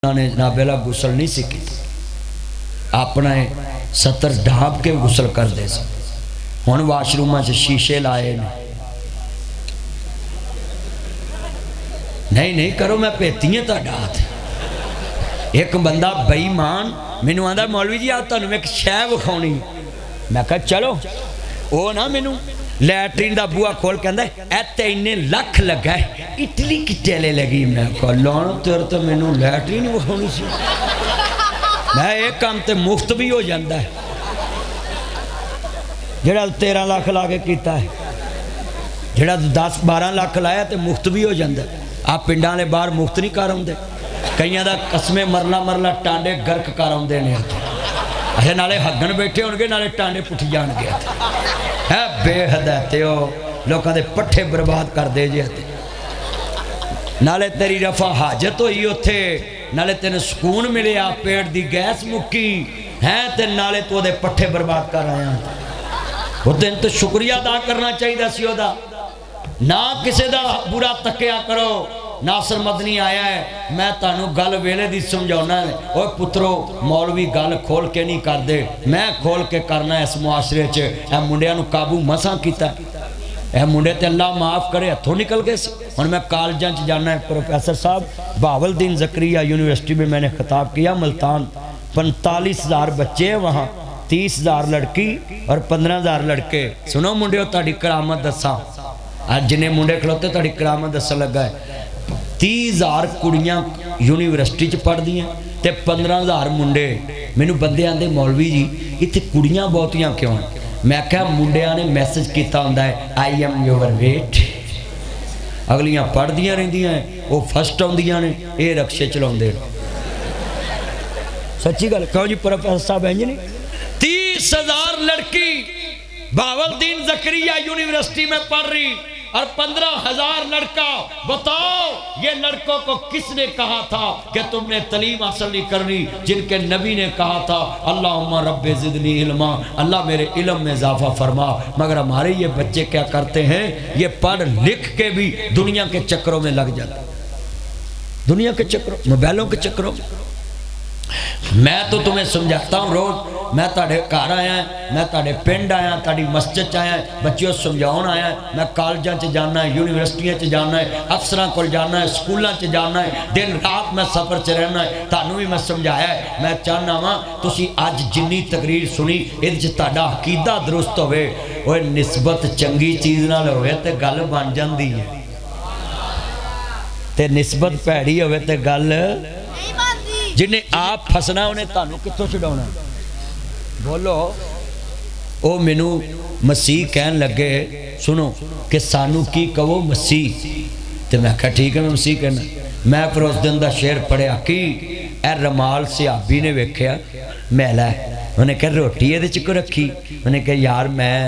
उन्होंने जनाबेला गुसल नहीं सी की, अपना सतर ढाप के गुसल करते थे। हुण वाशरूम शीशे लाए ने, नहीं नहीं करो, मैं भेती है तुहाडा हाथ। एक बंदा बेईमान मैनू आंदा मौलवी जी आ तुहानू एक शै विखाउणी, मैं कहा चलो। वो ना मैनू लैटरीन का बूहा खोल कहता इत्ते इन्ने लख लगा है, इटली किट्टे लगी। मैं कहा लाण तेरे तो मैनू लैटरीन विखाउणी सी, मैं एक काम तो मुफ्त भी हो जाता है जेड़ा 13 लाख ला के किया है, जेड़ा 10-12 लाख लाया तो मुफ्त भी हो जाता है। आप पिंडां वाले बाहर मुफ्त नहीं कर आउंदे, कईयां दा कसमे मरला मरला टांडे गर्क कर आउंदे ने। अरे नाले हगन बैठे होणगे नाले टांडे पुठ जाणगे। है बेहद लोगों के पट्ठे बर्बाद कर दे जे, नाले तेरी रफा हाजत हुई उथे, नाले तेन सुकून मिले, पेट की गैस मुक्की है, ते नाले तू ओदे पट्ठे बर्बाद कर आया। वो दिन तो शुक्रिया अदा करना चाहिए सी ओदा, ना किसी का बुरा तकिया करो। नासर मदनी आया है, मैं तुहानू गल वेले दी समझाना है। ओ पुत्रो मौलवी गल खोल के नहीं करते, मैं खोल के करना। इस मुआशरे च मुंडिया नू काबू मसा किया, यह मुंडे ते अल्लाह माफ़ करे हथों निकल गए। हुण मैं कॉलेजां च जाना है। प्रोफेसर साहब बहावलदीन ज़करिया यूनिवर्सिटी में मैंने खिताब किया, मुल्तान 45,000 बच्चे हैं वहाँ, 30,000 लड़की और 15,000 लड़के। सुनो मुंडियो तुहाडी करामत दसा, अज जिन्हें मुंडे खलोते तुहाडी करामत दसन लगा है। 30,000 कुड़ियाँ यूनिवर्सिटी च पढ़दियाँ ते 15,000 मुंडे। मैनू बंदे आंदे मौलवी जी इत्थे कुड़ियाँ बहुतियाँ क्यों? मैं क्या मुंडिया ने मैसेज किया होंदा है आई एम योर वेट। अगलियां पढ़दियाँ रहिंदियां वो फस्ट आउंदियां ने, ये रक्शे चलाउंदे। सच्ची गल क्यों जी प्रोफेसर साहब इंज नहीं? 30,000 लड़की बहावलदीन ज़करिया यूनिवर्सिटी में पढ़ रही और 15,000 लड़का। बताओ ये लड़कों को किसने कहा था कि तुमने तलीम हासिल नहीं करनी, जिनके नबी ने कहा था अल्लाहुम्मा रब्बे ज़िदनी इल्मा, अल्लाह मेरे इल्म में इजाफा फरमा। मगर हमारे ये बच्चे क्या करते हैं, ये पढ़ लिख के भी दुनिया के चक्करों में लग जाते, दुनिया के चक्करों, मोबाइलों के चक्करों। मैं तो तुम्हें समझाता हूँ रोज, मैं ताड़े घर आया, मैं ताड़े पिंड आया, ताड़ी मस्जिद च आया, बच्चों समझाउण आया। मैं कॉलेजां च जाना है, यूनिवर्सिटियां च जाना है, अफसरां कोल जाना है, स्कूलों च जाना है, दिन रात मैं सफ़र च रहना है। तुहानू भी मैं समझाया है। मैं चाहना वा तुसीं अज जिन्नी तकरीर सुनी इहदे च तुहाडा अकीदा दुरुस्त होवे। ओए निस्बत चंगी चीज़ नाल होवे ते गल बन जांदी है, ते निस्बत भैड़ी होवे ते गल जिन्हें आप फसना उन्हें तुहानू कित्थों छुड़ाउणा? बोलो। ओ मैनू मसीह कहन लगे सुनो कि सानू की कहो मसीह, तो मैं कहा ठीक है मैं मसीह कहना। मैं फिर उस दिन का शेर पढ़िया कि ए रमाल सिहाबी ने वेख्या मैला है, उन्हें कहा रोटी ये को रखी, उन्हें कहा यार मैं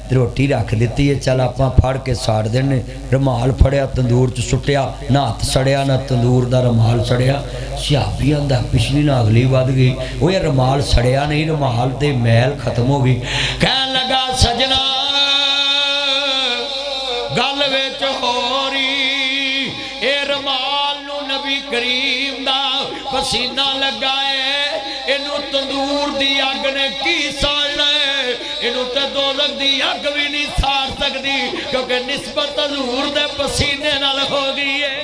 रोटी रख दी है, चल आप फड़ के साड़ देने। रमाल फड़िया तंदूर च सुटिया, ना हथ सड़िया ना तंदूर का रमाल सड़िया। सिहाबी आंदा पिछली ना अगली वध गई। वो यार रमाल सड़िया नहीं, रमाल ते मैल खत्म हो गई। कहन लगा सजना गल विच हो रही, ए रमाल नू नबी करीम दा पसीना लगा है, इनू तंदूर दी अग ने की साड़ना है, इनू ते दोज़ख दी अग भी नहीं साड़ सकती, क्योंकि निस्बत हजूर दे पसीने नाल हो गई है।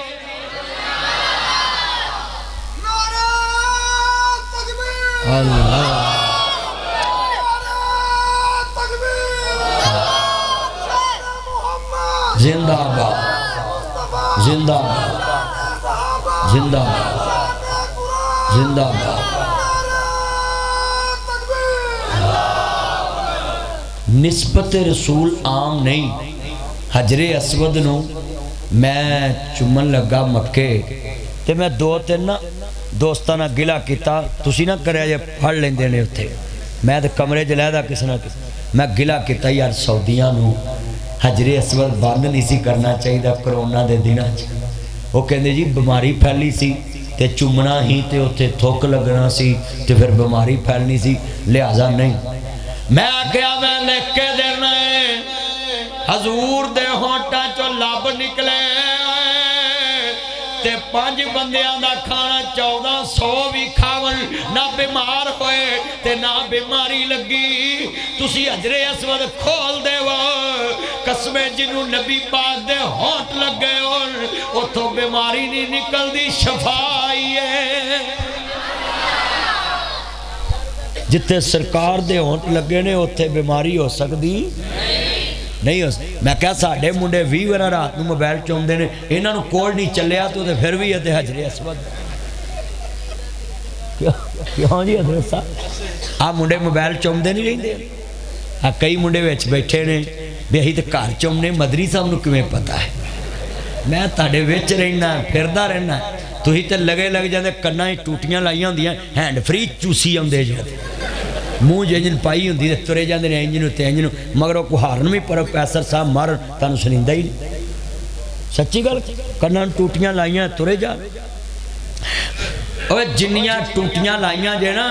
अल्लाह जिंदाबाद जिंदाबाद जिंदाबाद जिंदाबाद। निस्बत रसूल आम नहीं। हजरे असवद नू मैं चुमन लगा मक्के, ते मैं 2-3 ना दोस्तां नाल गिला किया, तुसी ना करिया जे फड़ लेंदे ने उत्थे। मैं तो कमरे च लैदा किसी ना किसी, मैं गिला किया यार सऊदियां नू हजरे असवद बंद नहीं सी करना चाहिए करोना के दिनों। वो कहते जी बीमारी फैली सी ते चुमना ही ते उत्थे थुक लगना सी ते फिर बीमारी फैलनी सी, लिहाजा नहीं। मैं आख्या मैं लिख के देना है, हजूर दे होंठा चो लब निकले ते 5 बंदियां दा खाना 1400 भी खावन, ना बीमार होए ते ना बीमारी लगी। तुसी हजरे असवद खोल देवो, कसमे जिन्हों नबी पाक दे होंठ लगे होन उतों बीमारी नहीं निकलती, शफाई है। जिथे सरकार दे होंठ लगे ने उत्थे बीमारी हो सकती नहीं हो। मैं क्या साढ़े मुंडे 20 बार रात को मोबाइल चुमते हैं, इन्हों कोल नहीं चलिया तो फिर भी इतने हजरे असवद क्यों जी हजरत साहब आ मुंडे मोबाइल चुमते नहीं रहिंदे। आ कई मुंडे विच बैठे ने भी असीं तो घर चुमने, मदरी साहब नूं किवें पता है। मैं तुहाडे विच रहना फिरदा रहना, तुसीं ते लगे लग जाते कन्नां टूटियां लाइयां होंदियां हैंड फ्री चूसी आउंदे जे, मूँह इंजन पाई होंदी ते तुरे जाते हैं इंजन उत्ते इंजन मगर कुहारन भी पर पैसर साहब मारन तुहानूं सुनिंदा ही नहीं। सच्ची गल, कन्नां टूटियां लाइयां तुरे जा। ओए जिन्नियां टूटियां लाइयां जे ना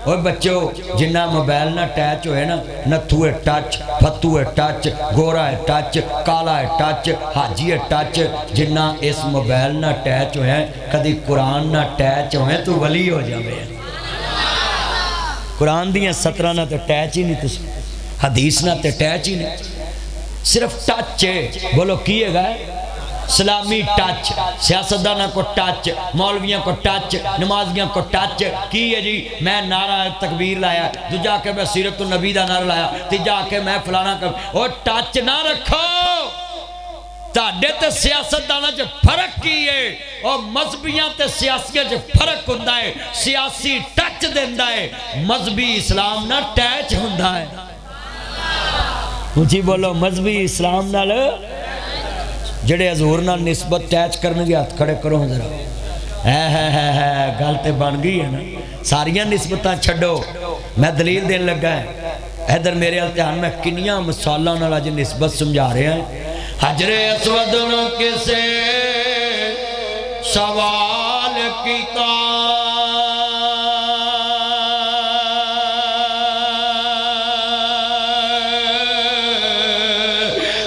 और बच्चों, जिन्ना मोबाइल ना अटैच होए ना, नत्थू है टच, फत्तू है टच, गोरा है टच, काला है टच, हाजी है टच, जिन्ना इस मोबाइल ना अटैच होए, कभी कुरान ना अटैच होए तो वली हो जाए। कुरान दियां 17 ना तो अटैच ही नहीं, हदीस ना तो अटैच ही नहीं, सिर्फ टच है। बोलो की है? सलामी टच, सियासतदाना को टच, मौलवियों को टच, नमाजियों को टच। की है जी? मैं नारा तकबीर लाया, दूजा के मैं सीरत नबी का नारा लाया, तीजा के मैं फलाना कर। और टच ना रखो, ताडे ते सियासतदाना च फर्क की है और मजहबियां ते सियासियां च फर्क हुंदा है। सियासी टच देंदा है, मजहबी इस्लाम ना टैच हुंदा है। ऊंची बोलो, मजहबी इस्लाम नाल जड़े हजूर नाल निस्बत टैच करने के हाथ खड़े करो जरा। है गल तो बन गई है ना। सारिया निस्बत छड्डो, मैं दलील देन लगा है। इधर मेरे हाल ध्यान, मैं किनिया मिसालों नाल अज निस्बत समझा रहा है। हजरे असवद नूं किसे सवाल कीता,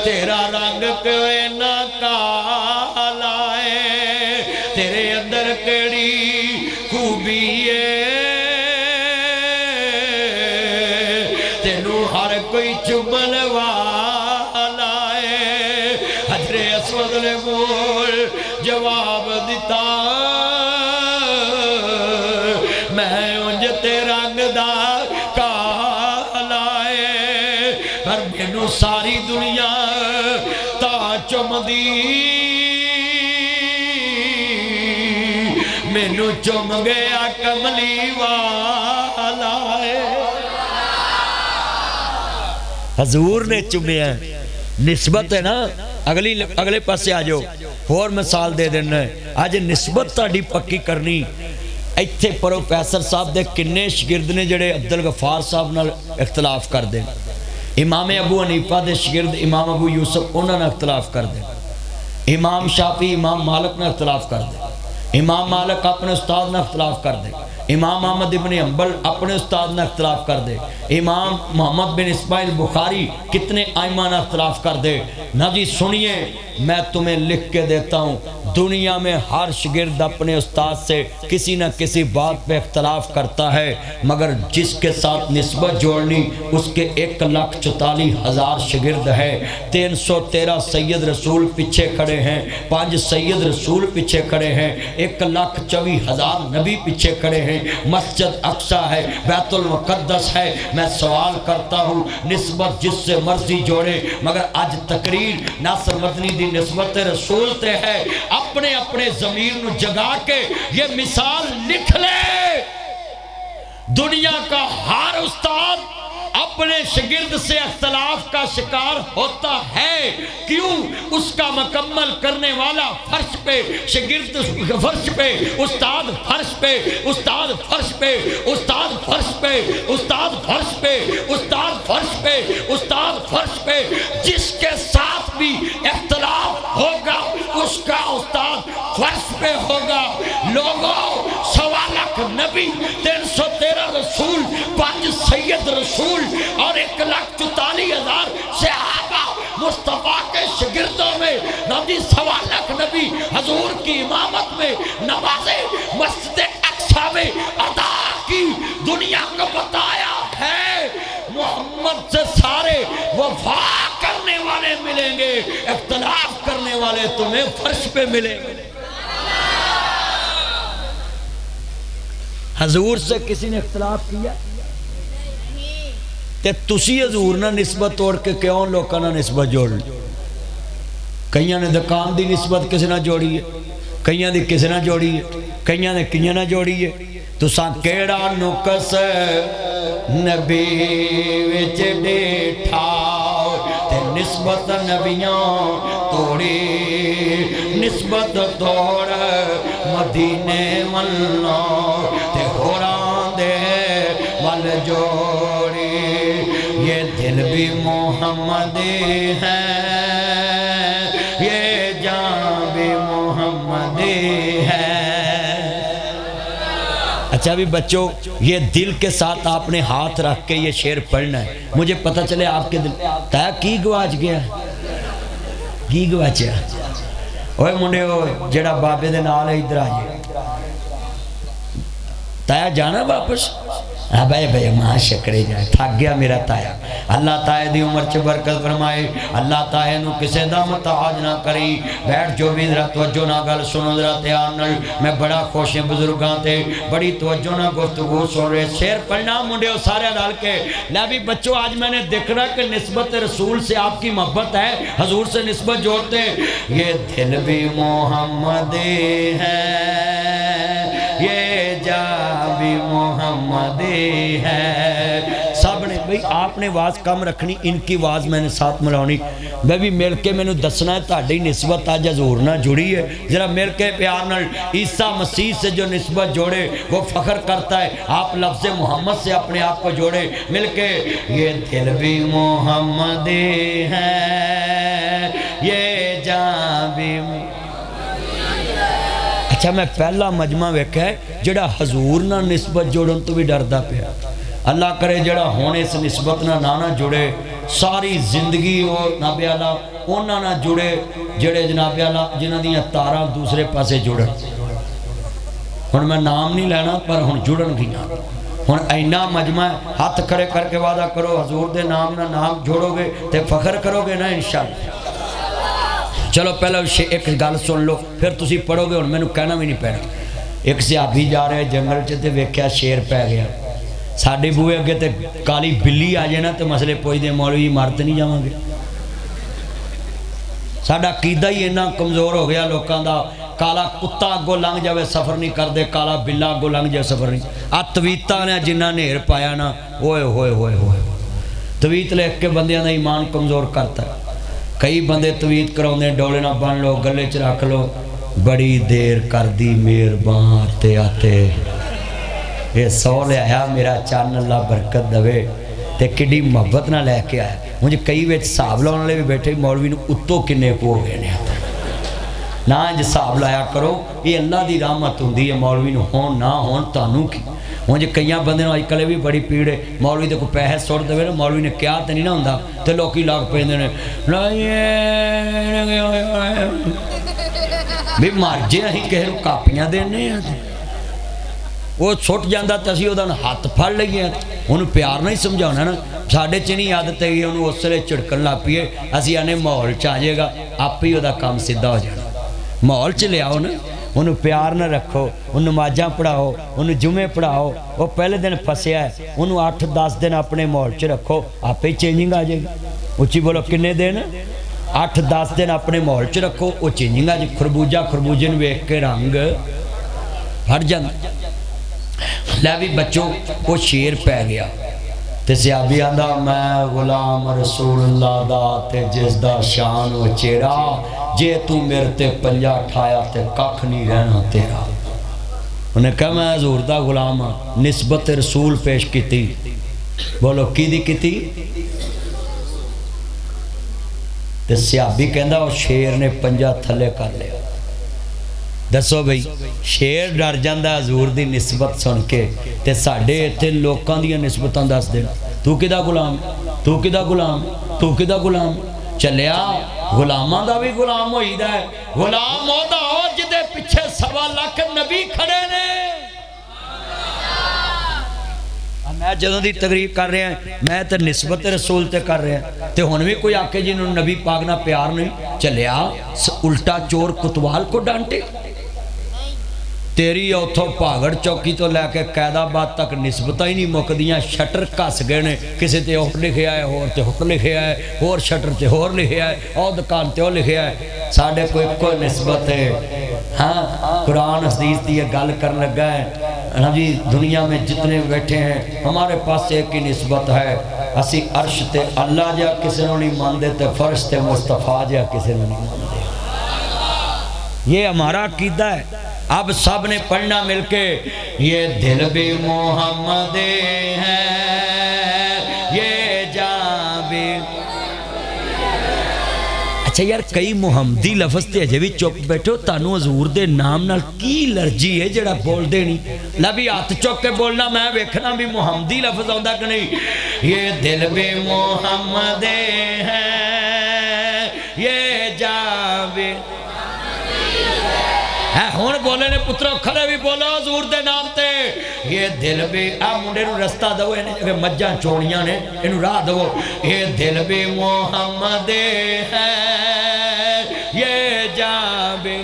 तेरा रंग क्यों इन्ना काला है, तेरे अंदर केड़ी खूबी है, तेनू हर कोई चुमन वाला है। हजरे असवद ने बोल जवाब दिता, मैं उंज ते रंग दा काला है, पर मैनू सारी दुनिया ता चुमदी, मैनू चुम गया कमली वाला है। हजूर ने चुमया, निस्बत है ना। अगले पासे आ जाओ, होर मिसाल दे देना। अज निस्बत ताड़ी पक्की करनी। इत्थे प्रोफैसर साहब दे किन्ने शागिर्द ने जड़े अब्दुल गफार साहब नाल इख्तलाफ करदे। इमाम अबू हनीफा दे शागिर्द इमाम अबू यूसुफ उन्हां नाल इख्तलाफ करदे। इमाम शाफी इमाम मालिक नाल इख्तलाफ करदे। इमाम मालिक अपने उस्ताद नाल इख्तलाफ करदे। इमाम अहमद इब्न हंबल अपने उस्ताद नाल इख्तलाफ करदे। इमाम मोहम्मद बिन इस्माइल बुखारी कितने आइमा नाल इख्तलाफ करदे। ना जी सुनिए, मैं तुम्हें लिख के देता हूँ, दुनिया में हर शागिर्द अपने उस्ताद से किसी न किसी बात पे इख्तलाफ करता है, मगर जिसके साथ निस्बत जोड़नी उसके 1,44,000 शागिर्द है। 313 सैयद रसूल पीछे खड़े हैं, 5 सैयद रसूल पीछे खड़े हैं, 1,24,000 नबी पीछे खड़े हैं। मस्जिद अक्सा है, बैतुल मुक़द्दस है। मैं सवाल करता हूँ, निस्बत जिससे मर्जी जोड़े, मगर आज तकरीर नासर मदनी दी निस्बत रसूल ते है। अपने अपने ज़मीर नू जगा के ये मिसाल लिख ले, दुनिया का हर उस्ताद अपने शागिर्द से अख्तलाफ का शिकार होता है। क्यों? उसका मुकम्मल करने वाला फर्श पे, शागिर्द फर्श पे, उस्ताद फर्श पे, उस्ताद फर्श पे, उस्ताद फर्श पे, उस्ताद फर्श पे, उस्ताद फर्श पे, उस्ताद फर्श पे। जिसके साथ भी इख्तलाफ होगा उसका उस्ताद फर्श पे होगा। लोगों, 1.25 लाख नबी, 313 रसूल, 5 सैयद रसूल और 1,44,000 सहाबा मुस्तफ़ा के शिगिर्दों में नबी 1.25 लाख नबी हजूर की इमामत में नमाज़े मस्जिद अक्सा में अदा की। दुनिया को बताया है मोहम्मद से सारे वफा करने वाले मिलेंगे, इख्तिलाफ करने वाले तुम्हें फर्श पे मिलेंगे। हजूर से किसी ने इख्तिलाफ किया ते तुसी हजूर ना निस्बत तोड़ के क्यों लोगों ना निस्बत जोड़ ली? कईयां ने दुकान की निस्बत किसी ना जोड़ी है, कईयां दी किसी ना जोड़ी है, कईयां ने कियां ना जोड़ी है। तुसा केड़ा नुकस नबी विच डेठा ते निस्बत नबियां तोड़ी, निस्बत तोड़ मदीने वल्लो ते होरां दे वल जोड़ी। ये दिल भी मोहम्मदी है, ये जान भी मोहम्मदी है। अच्छा भी बच्चों, ये दिल के साथ आपने हाथ रख के ये शेर पढ़ना है। मुझे पता चले आपके दिल तय की गवाच गया, की गवाचा। ओए मुंडे जेड़ा बाबे दे नाल है इधर आ जाए, ताया जाना वापस। हाँ भाई भाई मां शकरे जाए, थक गया मेरा ताया। अल्लाह ताए दी उम्र च बरकत फरमाए, अल्लाह ताए नू किसे दा मुताज ना करी। बैठ जो भी जरा तवज्जो ना गल सुनो जरा ध्यान नाल। मैं बड़ा खुश हूं बुजुर्गां ते बड़ी तवज्जो ना गुफ्तगू सुन रहे। शेर पढ़ना मुंडे सारे डाल के। लै भी बच्चों, आज मैंने देखना कि निस्बत रसूल से आपकी मोहब्बत है, हजूर से निस्बत जोड़ते। ये दिल भी मोहम्मदी है, ये जा भी मोहम्मदी है। सब ने भाई आपने आवाज़ कम रखनी, इनकी आवाज़ मैंने साथ मिलानी। मैं भी मिल के मैंने दसना है ताड़ी निस्बत अज हजूर ना जुड़ी है। जरा मिल के प्यार नाल ईसा मसीह से जो निस्बत जोड़े वो फ़ख्र करता है। आप लफ्ज़ मोहम्मद से अपने आप को जोड़े मिल के। ये दिल भी मोहम्मदी है, ये जान भी। अच्छा मैं पहला मजमा वेख्या है जेड़ा हजूर ना निस्बत जोड़न तो भी डरदा पिया। अल्लाह करे जेड़ा हुण इस निस्बत ना जुड़े, सारी जिंदगी वो नाबे आला उन्हां ना जुड़े जेड़े जनाबे आला जिन्हां दियां तारां दूसरे पासे जुड़न। हुण मैं नाम नहीं लेना पर हुण जुड़न गियां। हुण इन्ना मजमा हाथ खड़े करके वादा करो हजूर दे नाम ना नाम जोड़ोगे तो फख्र करोगे ना इंशाअल्लाह। चलो पहले एक गल सुन लो फिर तुसी पढ़ोगे। हुण मैनूं कहना भी नहीं पैना। एक सहाबी जा रहे जंगल च ते वेख्या शेर पै गया। साडे बूहे अगे ते काली बिल्ली आ जाए ना तो मसले पुछदे मौलवी मर ते नहीं जावांगे। साडा अकीदा ही इन्ना कमज़ोर हो गया लोगों का। काला कुत्ता अगों लंघ जाए सफ़र नहीं करते, काला बिल्ला अगों लंघ जाए सफ़र नहीं। आ तवीता ने जिन्ना नेर पाया ना, ओए होए होए होए। तवीत लिख के बंदियां दा ईमान कमज़ोर करता है। कई बंदे तवीत कराउंदे डोले ना बन लो, गले च रख लो, बड़ी देर कर दी मेहरबान ते आते। ये 100 लिया मेरा चन्न अल्लाह बरकत दवे ते किड्डी मुहब्बत ना लैके आया। मुझे कई विच हिसाब लाने वाले भी बैठे मौलवी नूं उत्तों किन्ने को हो गए ने ना इंज हिसाब लाया करो। ये अल्लाह की रहमत हुंदी है मौलवी नूं होण ना होण तुहानूं की। मुझे कई बंदे अजकल भी बड़ी पीड़ है, मौलवी दे कोई पैसे सुट देवे ना मौलवी ने क्या तो नहीं ना होंदा तो लोग लग पेंदे ने भी मर जे असीं किसे नूं कापियां देने वो सुट जाता तो असीं उहदा हत्थ फड़ लईए उन्होंने प्यार नहीं समझाना ना। साढ़े च नहीं आदत है उन्होंने उस वे झिड़कन लग पईए। असीं आने माहौल च आ जाएगा आप ही वह काम सीधा हो जाना। माहौल च लियाओ ना, उन्होंने प्यार न रखो, उन्होंने नमाज़ां पढ़ाओ, उन्होंने जुमे पढ़ाओ। वो पहले दिन फसिया है उन्होंने 8-10 दिन अपने माहौल च रखो, आप ही चेंजिंग आ जाएगी। उच्ची बोलो किन्ने दिन? 8-10 दिन अपने माहौल च रखो, वो चेंजिंग आ जाए। खरबूजे नूं वेख के रंग फट जांदा। लै भी बच्चों वो शेर पै गया ते सहाबी आंदा मैं गुलाम रसूलुल्लाह दा ते जिस दा शान वो चेहरा, जे तू मेरे ते पंजा ठाया ते कख नहीं रहना तेरा। उन्हें कहा मैं हजूर दा गुलाम हाँ। निस्बत रसूल पेश की। बोलो की कीती? ते सहाबी कहंदा वो शेर ने पंजा थले कर लिया। दसो बई शेर डर जाता हजूर की निस्बत सुन के ते साडे इत्थे लोकां दीयां निस्बतां दस देन। तू किदा गुलाम, तू किदा गुलाम, तू किदा गुलाम। चलिया गुलामां दा भी गुलाम होईदा है। गुलाम ओहदा हो जिहदे पिछे 1.25 लाख नबी खड़े ने। मैं जदों दी तकरीर कर रहा मैं तो निस्बत रसूल ते कर रहा तो हुण भी कोई आके जिन्होंने नबी पाक नाल प्यार नहीं चलिया उल्टा चोर कुतवाल को डांटे। तेरी उथों भागड़ चौकी तो लैके कैदाबाद तक निस्बत ही नहीं मुकदियां। शटर घस गए ने किसी ते होर लिखिया है होर ते होर लिखिया है होर शटर ते होर लिखिया है और दुकान ते होर लिखिया है। साढ़े को एको निस्बत है। हाँ कुरान हदीस की गल कर लगा है। हाँ जी दुनिया में जितने बैठे हैं हमारे पास एक ही निस्बत है। असी अर्श ते अल्लाह जा किसी को नहीं मानते तो फर्श ते मुस्तफा जा किसी को नहीं मानते। ये हमारा अकीदा है। अब सब ने पढ़ना मिलके ये दिल भी मोहम्मद है ये जान भी। अच्छा यार कई मुहम्मदी लफज ते अजे भी चुप बैठो। तानू हजूर दे नाम नाल की एलर्जी है जेड़ा बोलदे नहीं। ला भी हाथ चुक के बोलना मैं वेखना भी मुहम्मदी लफज आउंदा कि नहीं। ये दिल भी मोहम्मद है ये जान भी है। हुण बोले ने पुत्रों खड़े भी बोलो हजूर दे नाम ते। ये दिल भी आ मुंडे नूं रस्ता दो इन्हें मज्जां चोणियां ने इनू राह दो। ये दिल भी मोहम्मद है ये जान भी।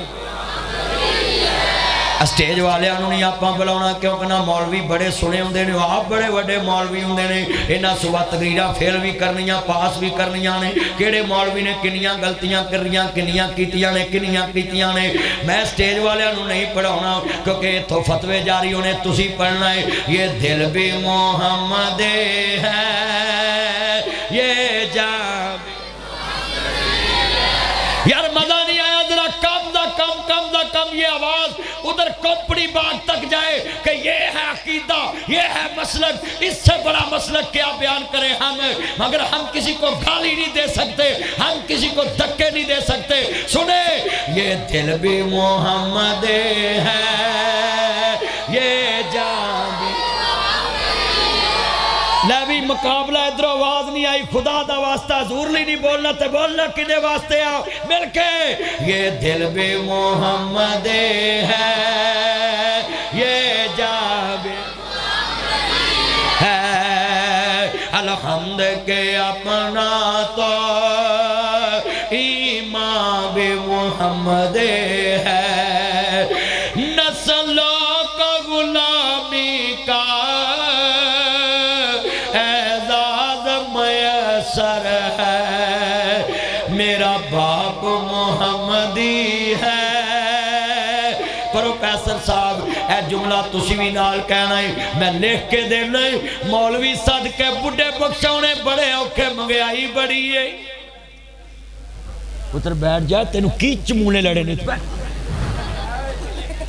स्टेज वाले नहीं आप बुलाना क्योंकि ना मौलवी बड़े सुने होंगे ने आप बड़े बड़े मौलवी होंगे ने। इन्होंने सुबह तकरीरां फेल भी करनियां पास भी करनियां ने। किहड़े मौलवी ने किन्नियां गलतियां करियां किन्नियां कीतियां ने किन्नियां कीतियां ने। मैं स्टेज वाले नहीं पढ़ाना क्योंकि इत्थों फतवे जारी होने तुसीं पढ़ना है। ये दिल भी मोहम्मद है ये जान यार मजा नहीं आया। जरा कम दा कम ये आवाज उधर कंपनी बाग तक जाए कि ये है अकीदा ये है मसलक। इससे बड़ा मसलक क्या बयान करें हम। मगर हम किसी को गाली नहीं दे सकते हम किसी को धक्के नहीं दे सकते। सुने ये दिल भी मोहम्मद है ये जान भी। ले भी मुकाबला इधर आवाज नहीं आई खुदा दा वास्ता हजूर ली नहीं बोलना तो बोलना किने वास्ते आओ मिलके। ये दिल भी मोहम्मद है ये जान है। अलहम्द के अपना तो ईमान भी मोहम्मद है। नस्लों को गुलामी का सर है मेरा बाप मोहम्मदी है। प्रोफेसर साहब ए जुमला तुसी भी नाल कहना है मैं लिख के देना है। मौलवी सदके बुढ़े बख्शाने बड़े औखे महंगाई बड़ी है। पुत्र बैठ जा तेनू की चमूने लड़े ने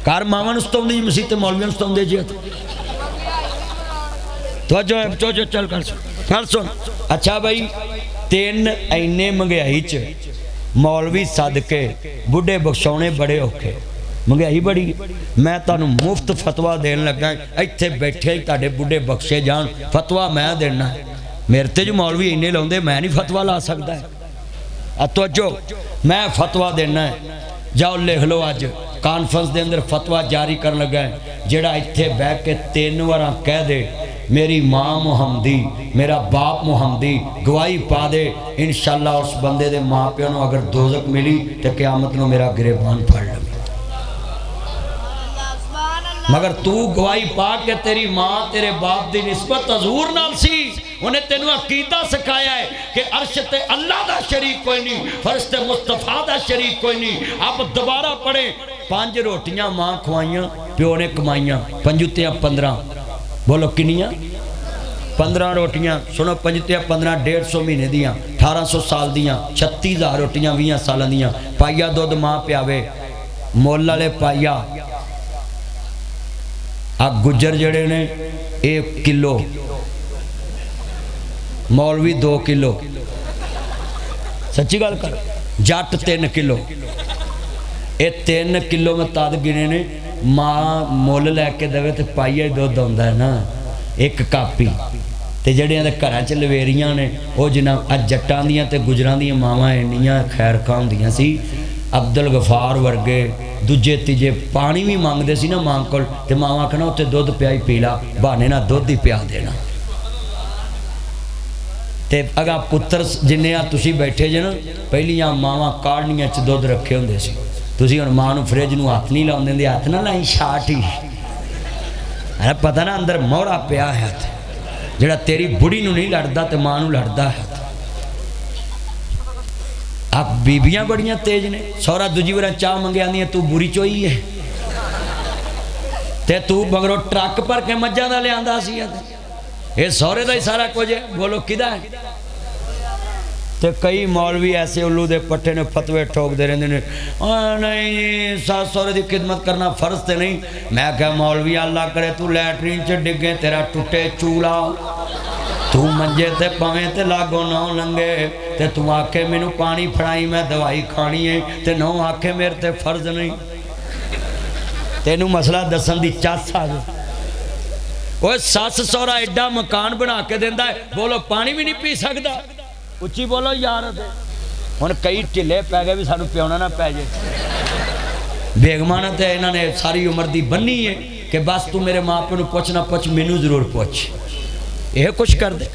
घर मावां नूं सताउंदे मसीह ते मौलवियां नूं सताउंदे जी। तो जो चल कर सुन। अच्छा भाई तीन इन्ने महंगाई च मौलवी सदके बुढ़े बख्शाने बड़े औखे महंगाई बड़ी। मैं तुहानूं मुफ्त फतवा देन लगा इत्थे बैठे ही तुहाडे बुढ़े बख्शे जान फतवा मैं देना। मेरे ते जो मौलवी इन्ने लाउंदे मैं नहीं फतवा ला सकदा है। तो जो मैं फतवा देना है जाओ लिख लो अज कॉन्फ्रेंस के अंदर फतवा जारी कर लगा है। जेड़ा इत्थे बह के 3 बार कह दे मेरी माँ मुहम्मदी मेरा बाप मुहम्मदी गवाही पा दे इंशाअल्लाह उस बंदे दे माँ प्यो नूं अगर दोज़ख मिली तो क़यामत नूं मेरा गिरबान फड़ लवे। मगर तू गवाही पा के तेरी माँ तेरे बाप की निस्बत हजूर नाल सी उन्हें तेनू अकीदा सिखाया है कि अर्श ते अल्लाह दा शरीक कोई नहीं फर्श ते मुस्तफा दा शरीक कोई नहीं। अब दोबारा पढ़े 5 रोटियां माँ खुआइयां प्यो ने कमाइयां 5 ते 15 बोलो किनियां 15 रोटियां। सुनो 5 ते 15 150 महीने दियां 1800 साल दियां 36,000 रोटियां 20 साल दियां। पाइया दुध माँ प्यावे मुल वाले पाइया। आ गुजर जड़े ने 1 किलो मौलवी 2 किलो सच्ची गल कर। जट 3 किलो ये 3 किलो में तद गिने ने। माँ मुल लैके देवे तो पाइया दुध आंदा है ना 1 कापी ते जेड़ियां दे घरां च लवेरियां ने वो जिन्हां अज जट्टां दियां ते गुजरां दियां मावां इन्नियां खैर खां हुंदियां सी। अब्दुल गफार वर्गे दूजे तीजे पानी भी मंगते सी ना मां कोल ते मावां आखना उत्ते दुध पियाई पी ला, बहाने ना दुध ही पिया देना। ते अगा पुत्र जिन्ने तुसी बैठे जे ना पहलियां मावां काड़नियां च दुध रखे हुंदे सी। तुसी हुण मां नूं फ्रिज नूं हथ नहीं लाउंदे, हथ ना लाई शाट ही, अरे पता ना अंदर मोहरा पिया है जिहड़ा तेरी बुढ़ी नूं नहीं लड़दा ते मां नूं लड़दा है। आप बीबियां बड़ियां तेज ने, सौरा दूजी बार चाह मंगे आंदी तू बुरी चोई है ते तू मगरों ट्रक भर के मज्जां दा लिआंदा सी, ये सौरे दा ही सारा कुछ है। बोलो किदा है? तो कई मौलवी ऐसे उल्लू दे पट्टे ने फतवे ठोकते रहते ने, नहीं सास सौरे की खिदमत करना फर्ज तो नहीं। मैं क्या मौलवी अल्लाह करे तू लैटरीन च डिगे तेरा टुटे चूला, तू मंजे ते पवें ते लागो नौ लंघे, ते तू आखे मैनू पानी फड़ाई मैं दवाई खानी है, ते नौ आखे मेरे ते फर्ज नहीं। तेनू मसला दसन की चस आ गई। वो सस सौरा एडा मकान बना के देंदा है, बोलो पानी भी नहीं पी सकता। उच्ची बोलो यार। हुण कई ढिले पै गए भी सानू प्याउणा ना पै जाए। बेगमां ने ते इन्हां ने सारी उम्र दी बन्नी है कि बस तू मेरे माँ प्यो नूं पुछ ना पुछ, मैनू जरूर पुछ। यह कुछ कर दे।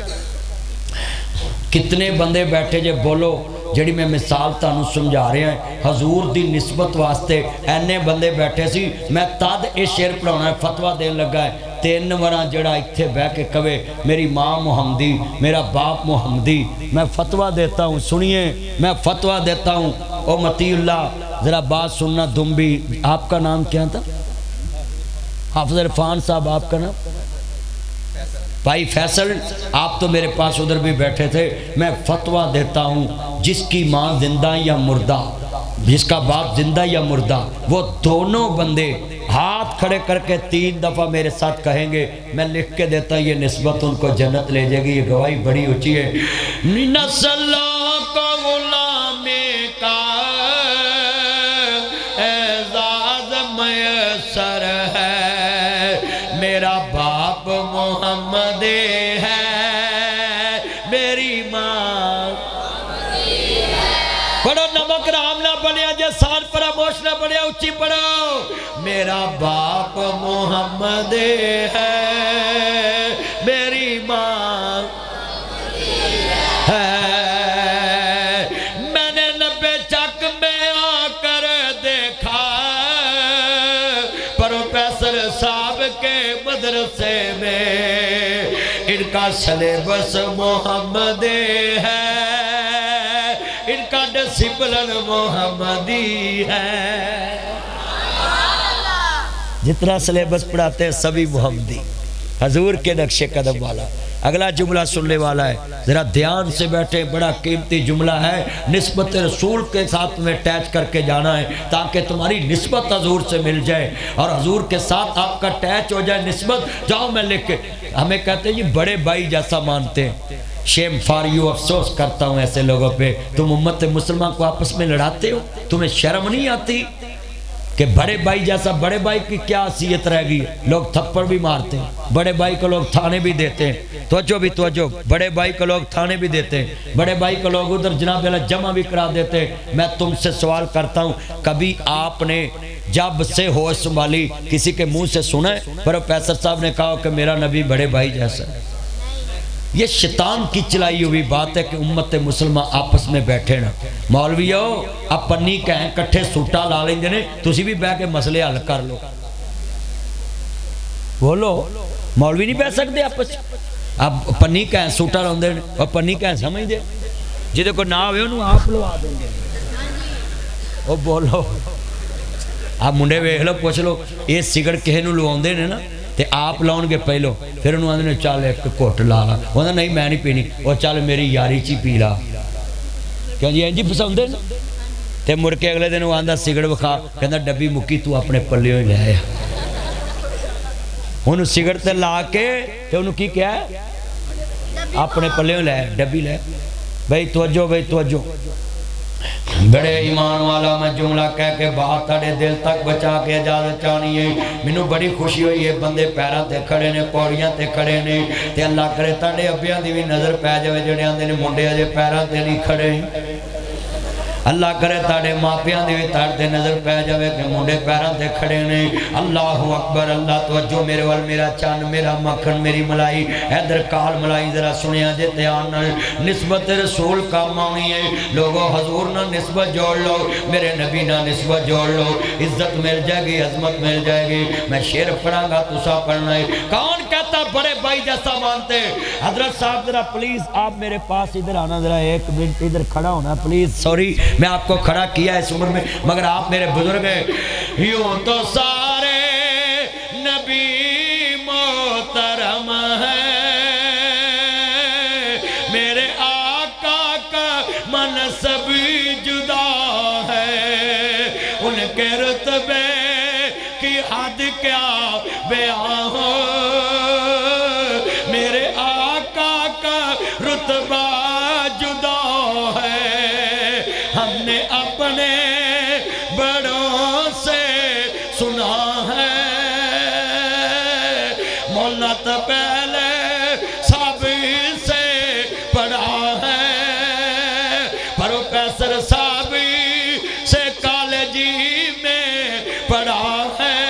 कितने बंदे बैठे जे बोलो, जिहड़ी मैं मिसाल तुहानूं समझा रहा हजूर दी निस्बत वास्ते एने बंदे बैठे सी। मैं तद ये शेर पढ़ाउणा फतवा देन लगा है। 3 वरां जिहड़ा इत्थे बह के कवे मेरी माँ मुहम्मदी मेरा बाप मुहम्मदी, मैं फतवा देता हूँ, सुनिए मैं फतवा देता हूँ। ओ मतीउल्लाह ज़रा बात सुनना। दुम्बी आपका नाम क्या था? हाफिज़ इरफान साहब आपका नाम? भाई फैसल, आप तो मेरे पास उधर भी बैठे थे। मैं फतवा देता हूँ, जिसकी माँ जिंदा या मुर्दा, जिसका बाप जिंदा या मुर्दा, वो दोनों बंदे हाथ खड़े करके 3 दफ़ा मेरे साथ कहेंगे, मैं लिख के देता हूँ, ये निस्बत उनको जन्नत ले जाएगी। ये गवाही बड़ी ऊँची है। नस्लों को गुलामी का एजाज़ मयसर है, मेरा बाप मोहम्मद है, मेरी माँ। पढ़ो, नमक राम ना बनिया जे साल परामोश ना बनिया, उच्ची पढ़ो। मेरा बाप मोहम्मद है, मेरी माँ है। मैंने 90 चक में आकर देखा प्रोफेसर साहब के मदरसे में, इनका सिलेबस मोहम्मद है, इनका डिसिप्लिन मोहम्मदी है। जितना सिलेबस पढ़ाते हैं सभी मोहम्मदी, हजूर के नक्शे कदम वाला। अगला जुमला सुनने वाला है, जरा ध्यान से बैठे, बड़ा कीमती जुमला है। निस्बत रसूल के साथ में अटैच करके जाना है ताकि तुम्हारी निस्बत हजूर से मिल जाए और हजूर के साथ आपका अटैच हो जाए निस्बत। जाओ मैं लिख के, हमें कहते हैं जी बड़े भाई जैसा मानते हैं। शेम फॉर यू, अफसोस करता हूँ ऐसे लोगों पे। तुम उम्मत मुसलमान को आपस में लड़ाते हो, तुम्हें शर्म नहीं आती कि बड़े भाई जैसा? बड़े भाई की क्या हैसियत रह गई? लोग थप्पड़ भी मारते हैं, बड़े भाई को लोग थाने भी देते हैं। तवज्जो भी तवज्जो, बड़े भाई को लोग थाने भी देते हैं, बड़े भाई को लोग उधर जनाब वाला जमा भी करा देते हैं। मैं तुमसे सवाल करता हूँ, कभी आपने जब से होश संभाली किसी के मुंह से सुना है प्रोफेसर साहब ने कहा कि मेरा नबी बड़े भाई जैसा है? ये शैतान की चलाई हुई बात है कि उम्मत मुसलमान आपस में बैठे ना। मौलवियो अब पन्नी कहें कट्ठे सूटा ला लेंगे ने, तुसी भी बह के मसले हल कर लो। बोलो, मौलवी नहीं बह सकते आपस? अब पन्नी कहें सूटा लाते हैं और पन्नी कहें समझते, जिदे को ना हो आप लवा देंगे। वो बोलो, आप मुंडे वेख लो, पुछ लो, ये सिगड़ किसी को लवाते ने ना ते आप लाउणगे पहलो, फिर उन्होंने आंदे ने चल एक घुट ला ला, वो नहीं मैं नहीं पीनी, और चल मेरी यारी च ही पी ला। क्यों जी इंज ही फसाउंदे ने। ते मुड़ के अगले दिन वो आंदा सिगड़ विखा, कहंदा डब्बी मुक्की तू अपने पल्लियों ही लै आ। उन्होंने सिगड़ ते ला के ते उन्होंने की कहा, अपने पल्लियों लै डब्बी लै। भाई तवज्जो, भाई तवज्जो। बड़े ईमान वाला मैं जुमला कह के बात तेरे दिल तक बचा के इजाजत चाहनी है। मैनू बड़ी खुशी हुई है बंदे पैरों ते खड़े ने, पौड़ियां ते खड़े ने, ते अल्लाह करे तुहाडे अब्बियां दी भी नज़र पै जावे जिहड़े आंदे ने मुंडे अजे पैरों ते नहीं खड़े। अल्लाह करे ताड़े मापियां दी भी ताड़े नज़र पै जावे कि मुंडे पैरों ते खड़े ने। अल्लाहु अकबर। अल्लाह तवज्जो मेरे वाल, मेरा चन्न, मेरा मक्खन, मेरी मलाई, इधर काल मलाई जरा सुनिया जे ध्यान नाल। निस्बत रसूल काम आनी है लोगों, हजूर ना निस्बत जोड़ लो, मेरे नबी ना निस्बत जोड़ लो, इज्जत मिल जाएगी, अजमत मिल जाएगी। मैं शेर पढ़ांगा, तुसा पढ़ना है। कौन कहता बड़े भाई जैसा मानते? हजरत साहब जरा प्लीज आप मेरे पास इधर आना, जरा एक मिनट इधर खड़ा होना प्लीज। सॉरी मैं आपको खड़ा किया इस उम्र में, मगर आप मेरे बुजुर्ग हैं। यूं तो सारे नबी मोहतरम है, मेरे आका का मनसब जुदा है, उनके रुतबे की हद क्या बयां हो, मेरे आका का रुतबा जुदा है। हमने अपने बड़ों से सुना है, मौला तो पहले सब से पढ़ा है, प्रोफेसर साहब से कॉलेजी में पढ़ा है,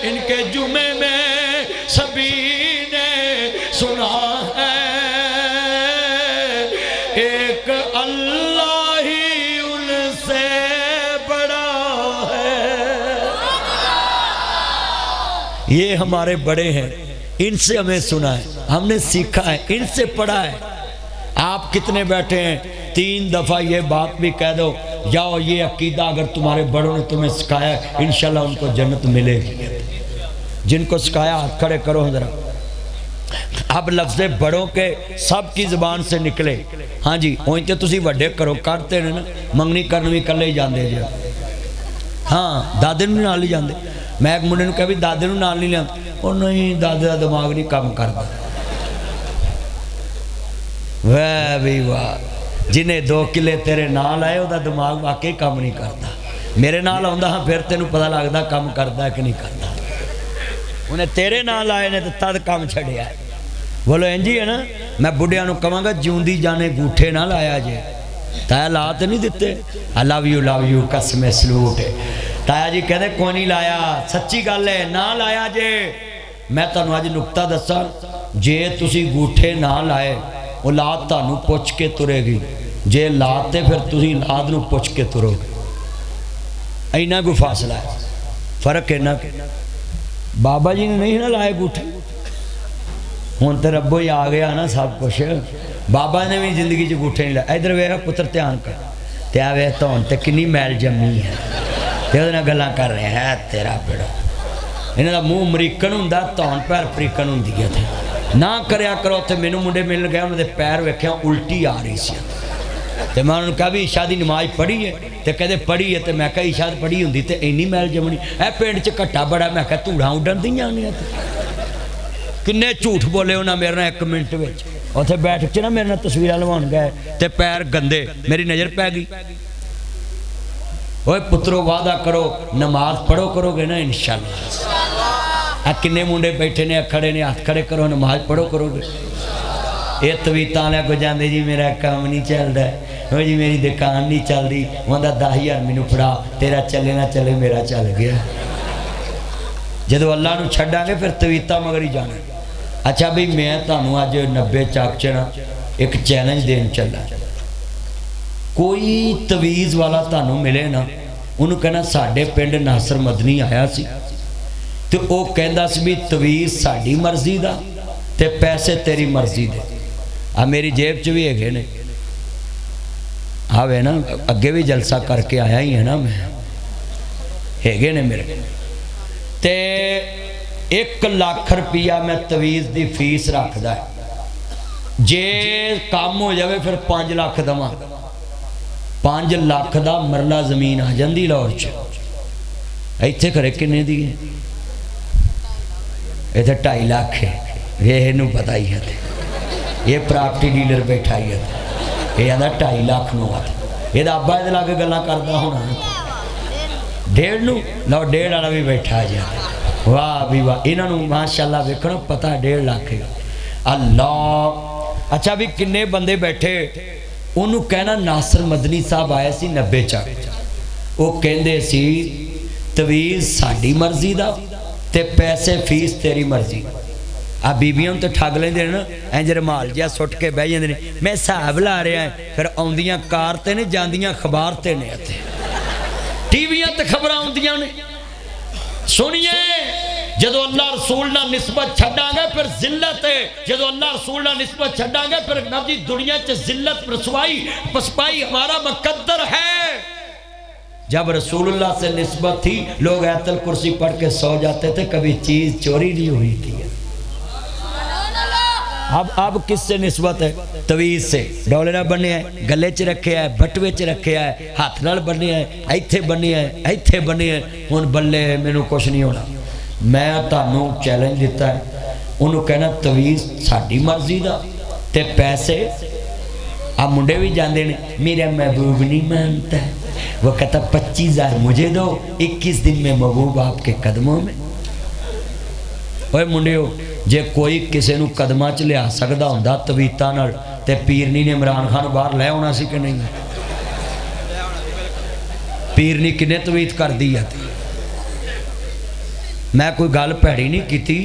इनके जुमे में सभी ने सुना है। एक अल्लाह ही उनसे बड़ा है। ये हमारे बड़े हैं, इनसे हमें सुना है, हमने सीखा है, इनसे पढ़ा है। आप कितने बैठे हैं 3 दफ़ा ये बात भी कह दो, जाओ ये अकीदा अगर तुम्हारे बड़ों ने तुम्हें सिखाया, इंशाल्लाह उनको जन्नत मिलेगी। जिनको सिखाया हाथ खड़े करो जरा। अब लफ्ज़ बड़ों के सब की ज़बान से निकले। हाँ जी, उं तो तुसी वड्डे करो करते ना, मंगनी करन भी कल्ले ही जाते जे। हाँ दादे नूं नाल ही जाते। मैं एक मुंडे नूं कहा भी दादे नूं नाल नहीं लिया, वो नहीं दादे का दिमाग नहीं काम करता। वाह भी वाह, जिन्हें 2 किले तेरे नाल आए वह दिमाग वाकई काम नहीं करता। मेरे नाल आउंदा हाँ फिर तेनों पता लगता काम करता कि नहीं करता। उन्हें तेरे नाल आए ने तो तद काम छड़िया है। बोलो इंजी है ना। मैं बुढ़िया नूं कहांगा जिउंदी जाने गूठे ना लाया जे। ताया ला तो नहीं दिते। आई लव यू कसमे सलूट। ताया जी कहते कोई नहीं लाया, सच्ची गल है ना लाया जे। मैं तुहानूं अज नुकता दसा, जे तुसी गूठे ना लाए औलाद तुहानूं पुछ के तुरेगी, जे लाते फिर तुसी औलाद नूं पुछ के तुरोगे। इन्ना कोई फासला है, फर्क इन्ना के। बाबा जी ने नहीं ना लाए गूठे, हुण तो रब्बो ही आ गया ना सब कुछ। बाबा ने भी जिंदगी च गूठे नहीं लाए। इधर वेख पुत्र ध्यान कर, ते आ वेख धौन ते किन्नी मैल जम्मी है, ते उहदे नाल गल्लां कर रहे है तेरा पेड़ा। इन्हां दा मूँह अमरीकन हुंदा, धौन पैर अफ्रीकन हुंदी है। ते ना करया करो। उत्थे मैनूं मुंडे मिल गए, उन्हां दे पैर वेख्या उल्टी आ रही सी, ते मैं उन्होंने कहा भी ईशा की नमाज पढ़ी है, तो कहते पढ़ी है। तो मैं कहा ईशा पढ़ी होंगी तो इन्नी मैल जमनी। ए पिंड च घट्टा बड़ा। मैं कहा धूड़ा उड्डन दी आने किन्ने झूठ बोले उन्हें मेरे नाल 1 मिनट में। उत्थे बैठक च ना मेरे नाल तस्वीरां लवाउण गए ते पैर गंदे, मेरी नज़र पै गई। ओए पुत्रो वादा करो नमाज पढ़ो करोगे ना इंशाअल्लाह। आ किन्ने मुंडे बैठे ने खड़े ने, हाथ खड़े करो, नमाज पढ़ो करोगे। ये तवीतां वाले को जाते जी मेरा काम नहीं चलता, वो जी मेरी दुकान नहीं चलती, वह 10,000 मैनू फड़ा, तेरा चले ना चले मेरा चल गया। जो अल्लाह नूं छड्डांगे फिर तवीता मगर ही जाना। अच्छा भी मैं तुहानूं अज 90 चक च ना एक चैलेंज देन चला। कोई तवीज़ वाला तुहानूं मिले ना, उन्होंने कहना साडे पिंड नासर मदनी आया सी, तो वह कहंदा सी भी तवीज़ साडी मर्जी दा ते पैसे तेरी मर्जी दे। आ मेरी जेब च भी है ने, आवे ना अगे भी जलसा करके आया ही है ना मैं, है ने मेरे ते 1 लाख रुपया मैं तवीज़ की फीस रखदा है। जे काम हो जाए फिर 5 लाख दवा। 5 लाख का मरला जमीन आ जाती लाहौर च। इत्थे खरे किन्ने दी है? इत्थे 2.5 लाख है। ये पता ही है, ये प्रॉपर्टी डीलर बैठा ही है। ये आंदा 2.5 लाख नूं आ ये अब्बा इहदे लागे गल्लां करदा होना 1.5 नूं लो 1.5 वाला भी बैठा जा वाह भी वाह इन्हां नूं माशाअल्लाह वेखो पता 1.5 लाख अल्लाह। अच्छा भी किन्ने बंदे बैठे उन्होंने कहना नासिर मदनी साहब आए सी 90 च वो कहते सी तवीज़ साड़ी मर्जी का ते पैसे फीस तेरी मर्जी। आ बीबियां तो ठग लेंदे ना इंज रमाल जिहा सुट के बह जांदे ने मैं हिसाब ला रहा है फिर आउंदियां कार ते ने जांदियां अखबार ते ने टीवियां ते खबरां आउंदियां ने। सुनिए जदों अल्लाह रसूल ना निस्बत छड्डांगे फिर जिल्लत है, जदों अल्लाह रसूल ना निस्बत छड्डांगे फिर नबी दुनिया च जिल्लत रसवाई पसपाई हमारा मुकद्दर है। जब रसूलुल्लाह से निस्बत थी लोग आयतल कुर्सी पढ़ के सो जाते थे, कभी चीज चोरी नहीं हुई थी। अब किससे निस्बत है? तवीज़ से। डोले ना बने है, गले च रखे है, बटवे च रखे है, हाथ नाल बने है, इत्थे बने है, इत्थे बने है। हुण बल्ले मैनू कुछ नहीं होना। मैं तुहानू चैलेंज दिता है, उन्होंने कहना तवीज़ साड़ी मर्जी का ते पैसे आ मुंडे भी जाते हैं मेरा महबूब नहीं मानता है, वो कहता 25,000 मुझे दो 21 दिन में महबूब आपके कदमों में। ओए मुंडियो जे कोई किसी को कदमां च लिया सकता होंदा तवीतां नाल ते पीरनी ने इमरान खान बाहर लै आउणा सी कि नहीं? पीरनी किन्ने तवीत कर दी है। मैं कोई गल भैड़ी नहीं की,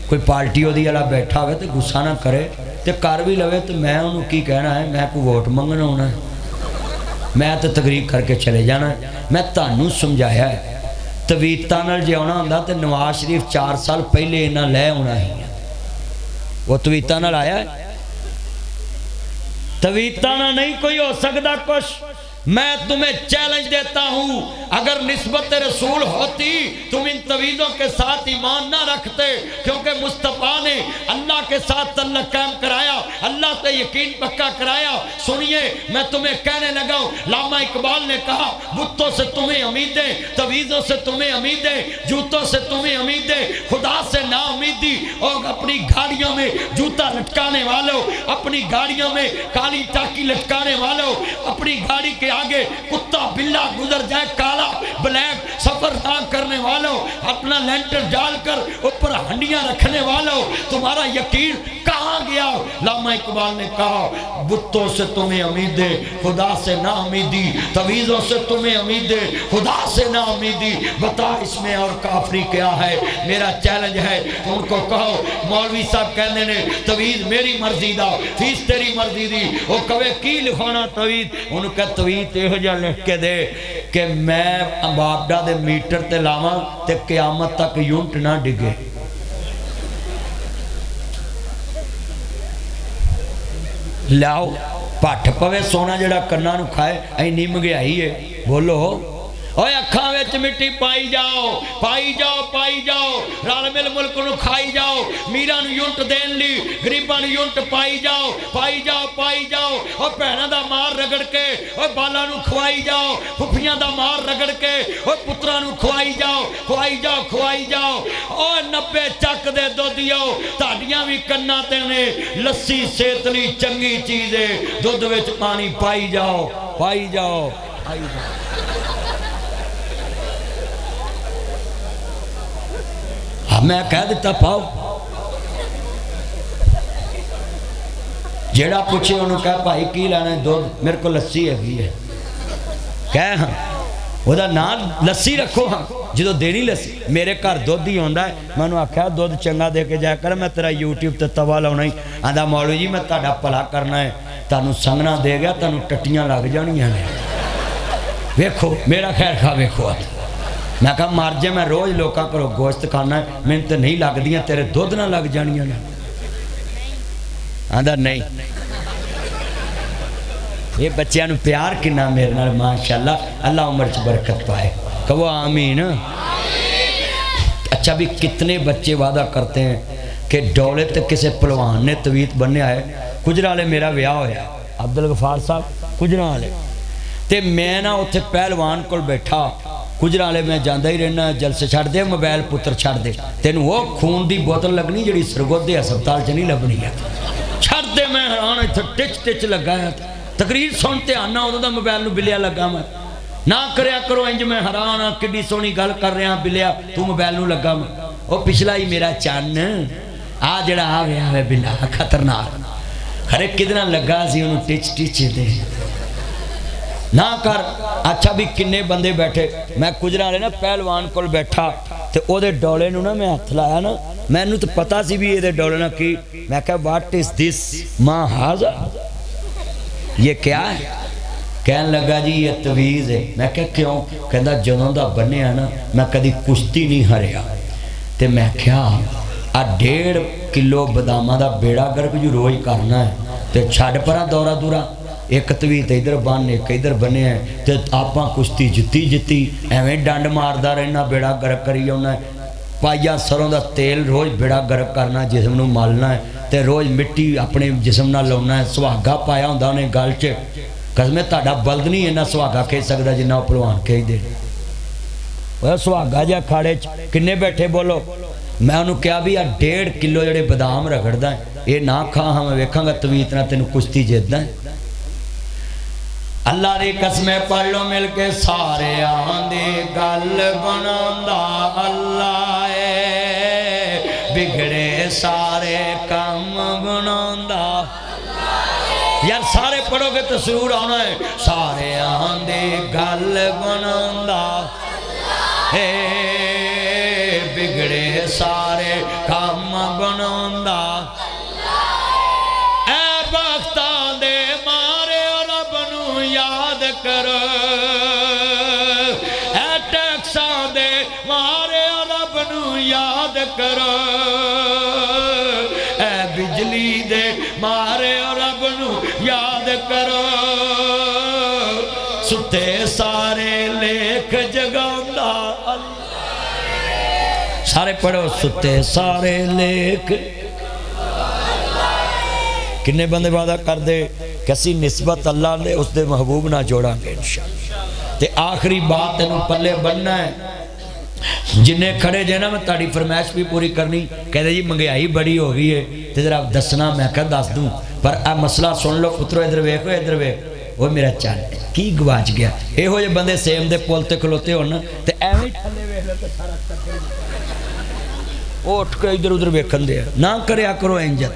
कोई पार्टी ओदी वाला बैठा हो तो गुस्सा ना करे तो कर भी लवे तो मैं उन्होंने की कहना है, मैं कोई वोट मंगना आना है, मैं तो तकरीर करके चले जाना है। मैं तुहानू समझाया है तवीतां नाल जे आउणा हुंदा ते नवाज शरीफ 4 साल पहले इन्हां लै आउणा ही। वो तवीतां नाल आया, तवीतां नाल नहीं कोई हो सकता कुछ। मैं तुम्हें चैलेंज देता हूं, अगर निस्बत रसूल होती तुम इन तवीज़ों के साथ ईमान ना रखते, क्योंकि मुस्तफ़ा ने अल्लाह के साथ तल्लुक़ कायम कराया, अल्लाह से यकीन पक्का कराया। सुनिए मैं तुम्हें कहने लगा हूं, लामा इकबाल ने कहा बुतों से तुम्हें उम्मीदें, तवीज़ों से तुम्हें उम्मीदें, जूतों से तुम्हें उम्मीदें, खुदा से ना उम्मीदी। और अपनी गाड़ियों में जूता लटकाने वालों, अपनी गाड़ियों में काली टाकी लटकाने वालों, अपनी गाड़ी के आगे कुत्ता बिल्ला गुजर जाए काला ब्लैक सफर ना करने वालों, अपना लेंटर डालकर ऊपर हंडियां रखने वालों, तुम्हारा यकीन कहां गया? लामा इकबाल ने कहा बुतों से तुम्हें उम्मीदें, खुदा से ना उम्मीदी, तवीज़ों से तुम्हें उम्मीदें, खुदा से ना उम्मीदी। बता इसमें और काफरी क्या है? मेरा चैलेंज है उनको कहो मौलवी साहब कहते ने तवीज़ मेरी मर्जी दा फीस तेरी मर्जी दी, वो कवे की लिखाना तवीज़, उनका तवीज़ इहो जिहा लिख के दे कि मैं बाबडा दे मीटर ते लावां ते क़यामत तक यूनिट ना डिगे। लाओ पट पवे सोना जड़ा कन्ना नूं खाए, इन्नी महंगाई है। बोलो ओए अखां विच मिट्टी पाई जाओ, पाई जाओ, पाई जाओ, रल मिल मुल्क नूं खाई जाओ, मीरां नूं यूनिट देण लई गरीबां नूं यूनिट पाई जाओ, पाई जाओ, पाई जाओ। और भैणां दा मार रगड़ के और बालां नूं खवाई जाओ, फुफियां दा मार रगड़ के और पुत्रां नूं खवाई जाओ, खवाई जाओ, खवाई जाओ। और 90 चक दे दुधियो तुहाडियां भी कन्नां ते ने, लस्सी सेहत लई चंगी चीज़ है, दुध विच पानी पाई जाओ, पाई जाओ, पाई जाओ। मैं कह दिता पाओ, जेड़ा पूछे उन्होंने कह भाई की लेना है? दुध मेरे को लस्सी हैगी है। कह हाँ वह नाम लस्सी रखो। हाँ जो देनी लस्सी मेरे घर दुध ही आता है। मैं आख्या दुध चंगा दे के जाया कर, मैं तेरा यूट्यूब ते तवा लाना ही। आंदा मौलवी जी मैं तुहाडा भला करना है, तुहानू संगना दे गया, तुहानू टट्टियां लग जानियां ने। वेखो मेरा खैर खा वेखो। मैं कहा मर जे, मैं रोज़ लोगों को गोश्त खाना है, मैंने तो नहीं लगदियां, तेरे दुध ना लग जानियां ने। आंदा नहीं ये बच्चों को प्यार किन्ना मेरे नाल माशाअल्लाह, अल्लाह उम्र च बरकत पाए, कहो आमीन। अच्छा भी कितने बच्चे वादा करते हैं कि डोले तो किसी पहलवान ने तवीत बन्ने आए। गुजरा वाले मेरा ब्याह होया अब्दुल गफार साहब गुजरा वाले, तो मैं ना उत्थे पहलवान को बैठा, गुजरा वाले मैं जाता ही रहना, जलसे छड़ दे मोबाइल पुत्र छड़ दे, तेन वो खून की बोतल लगनी जी सरगोधे हस्पताल च नहीं लभनी है, छड़ दे। मैं हैरान इत्थे टिच टिच लगा है, तकरीर सुन ध्यान ना उदों दा मोबाइल नूं बिलिया लगा मैं ना करया करो इंज मैं हैरान हाँ किड्डी सोहनी गल कर रहा बिलिया तू मोबाइल नूं लगा मैं वो पिछला ही मेरा चन्न आ जड़ा आ गया है बिला खतरनाक खरे किदना लगा सी उन्होंने टिच टिच दे ना कर। अच्छा भी किन्ने बंदे बैठे मैं गुजरा वाले ना पहलवान कोल बैठा ते ओदे डोले नूं ना मैं हथ लाया ना मैनू तो पता सी भी ये डोले ना की मैं क्या व्हाट इज दिस महाजा ये क्या है कहन लगा जी ये तवीज़ है। मैं क्या क्यों कहता जदों दा बन्निया ना मैं कदी कुश्ती नहीं हरिया ते मैं क्या आ 1.5 किलो बदामा दा बेड़ा गर्क जो रोज करना है ते छड़ परा दौरा दूरा एक तवीत इधर बन एक इधर बने तो आपां कुश्ती जित्ती एवें डंड मारदा रहना बेड़ा गर्क करी आना पाइया सरों का तेल रोज़ बेड़ा गर्क करना जिसम नूं मलना है तो रोज़ मिट्टी अपने जिसम नाल लाउना है सुहागा पाया हुंदा उन्हें गल च कसमें तुहाडा बल्द नहीं इन्ना सुहागा खिच सकदा जिन्ना भलवान खिचदे ओह सुहागा जिहा खाड़े च किन्ने बैठे बोलो। मैं उन्होंने कहा भी आ 1.5 किलो जिहड़े बदाम रगड़दा ये ना खा हाँ मैं वेखांगा तवीत नाल तैनूं कुश्ती जितदा। अल्लाह दी कसमें पढ़ लो मिल के सारे आंदे गल बनांदा अल्लाह है बिगड़े सारे काम बनांदा। यार सारे पढ़ोगे तो जरूर आना है सारे आंदे गल बनांदा है बिगड़े सारे काम बनांदा। याद करो ए टैक्सा दे मारे रब नूं याद करो ए बिजली दे मारे रब नूं याद करो सुते सारे लेख जगांदा। सारे पढ़ो सुते सारे लेख। किन्ने बंदे वादा कर दे कैसी निस्बत अल्लाह ने उसके महबूब ना जोड़ांगे इंशाअल्लाह। ते आखिरी बात तेन पल्ले बनना है जिन्हें खड़े जे ना मैं ताड़ी फरमाइश भी पूरी करनी कहते जी महंगाई बड़ी हो गई है तो जरा दसना मैं क्या दस दूँ पर आ मसला सुन लो पुत्रो इधर वेखो इधर वेख वो मेरा चल की गवाच गया। यहो जे बंदे सेम दे पुल ते खलोते हो ना तो एवं थले वेख लो तो सारा उठ के इधर उधर वेखन दे ना करया करो इंजत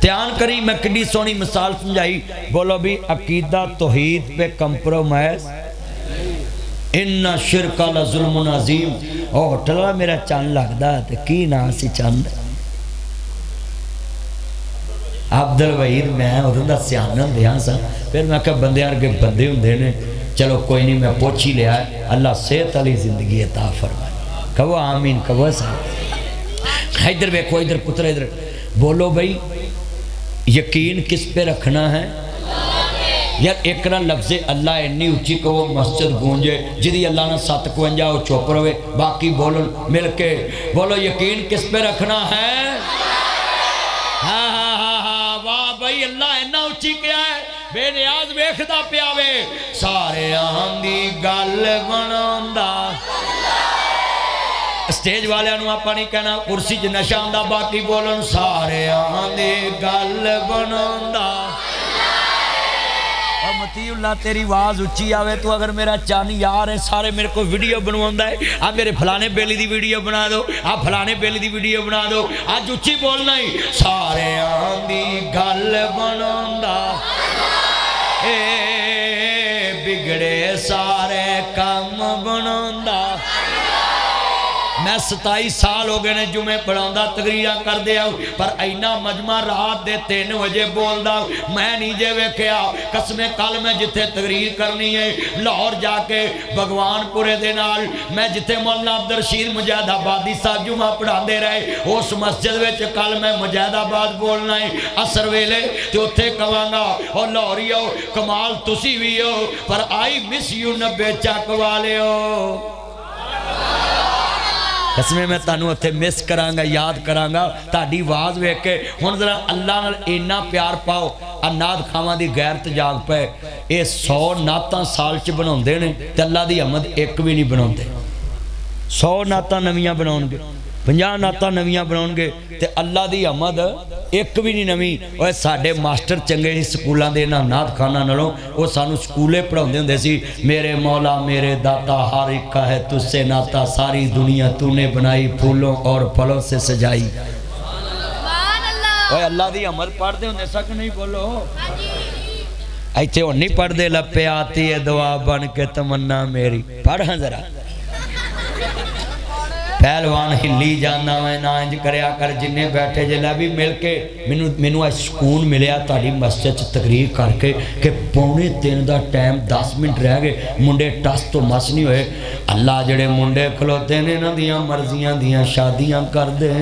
ध्यान करी। मैं किड्डी सोहनी मिसाल समझाई बोलो भी अकीदा तौहीद पे कंप्रोमाइज इन्ना शिरका ला जुल्मुन अजीम। होटल वाला मेरा चंद लगता तो की ना सी चंद अब्दुल वहीद मैं उदों दा सियाना हुंदे सा फिर मैं क्या बंदे अरगे बंदे हुंदे ने चलो कोई नहीं मैं पुछ ही लिया अल्लाह सेहत वाली जिंदगी अता फरमाए कहो आमीन कहो साहब। इधर वेखो इधर पुत्र इधर बोलो भाई यकीन किस पे रखना है यार। एक ना लफ्ज़े अल्लाह इन्नी उच्ची कहो मस्जिद गूंजे जिदी अल्लाह ने 751 वो चुप रहे बाकी बोलो मिल के बोलो यकीन किस पे रखना है। हाँ हाँ हाँ हाँ वाह भाई अल्लाह इन्ना उच्ची क्या है बेनियाज वेखदा पिया वे सारे आंदी गल बनांदा। स्टेज वाले आप नहीं कहना कुर्सी च नशा आंदा बाकी बोलन सारे आंदे गल बनांदा। मतीउल्लाह तेरी आवाज उच्ची आवे तू अगर मेरा चान यार है सारे मेरे को वीडियो बनवांदा है आ मेरे फलाने बेली दी वीडियो बना दो आ फलाने बेली दी वीडियो बना दो आज उच्ची बोलना ही सारे आंदी गल बनांदा ए बिगड़े सारे काम बनांदा। मैं 27 साल हो गए ने जुमे पढ़ाऊंदा तकरीरां कर दिया पर इन्ना मजमा रात दे 3 बजे बोलदा मैं नहीं जे वेख्या कसमें कल मैं जिथे तकरीर करनी है लाहौर जाके भगवानपुरे दे नाल मैं जिथे मौलाना अब्दुल रशीद मुजाहिदाबादी साहब जुमा पढ़ाते रहे उस मस्जिद विच कल मैं मुजाहिदाबाद बोलना है असर वेले तो उत्थे कवांगा और लाहौरियो कमाल तुसी भी हो पर आई मिस यू 90 चक वालियो कसमें मैं तुहानू उत्थे मिस करांगा याद करांगा ताड़ी आवाज़ वेख के हुण जरा अल्लाह नाल इन्ना प्यार पाओ आ नाद खावां दी गैरत जाग पे ये 100 नातां साल च बनाउंदे ने ते अल्लाह दी हमद एक भी नहीं बनाउंदे 100 नातां नवीआं बनाउणगे 50 नातां नवीं बनाउणगे ते अल्लाह दी आमद एक भी नहीं नवीं। ओए साडे मास्टर चंगे सी स्कूलों के इन्हां नात खाना नालों। वो सानू स्कूले पढ़ाउंदे हुंदे सी, मेरे मौला मेरे दाता हर एक का है तुझसे नाता, सारी दुनिया तूने बनाई फूलों और फलों से सजाई। ओए अल्लाह दी आमद पढ़दे हुंदे सक नहीं बोलो इत्थे हुण नहीं पढ़दे। लपे आती है दुआ बन के तमन्ना मेरी, पढ़ हाँ जरा। पहलवान हिली जाना मैं ना इंज करया कर जिन्ने बैठे जे लै भी मिल के मैनू अज सुकून मिलिया तुहाडी मस्जिद च तकरीर करके कि 2:45 का टाइम 10 मिनट रह गए, मुंडे टस तो मस नहीं होए। अल्लाह जेड़े मुंडे खलोते ने इन्हां दियां मर्जियां दियां शादियां कर दे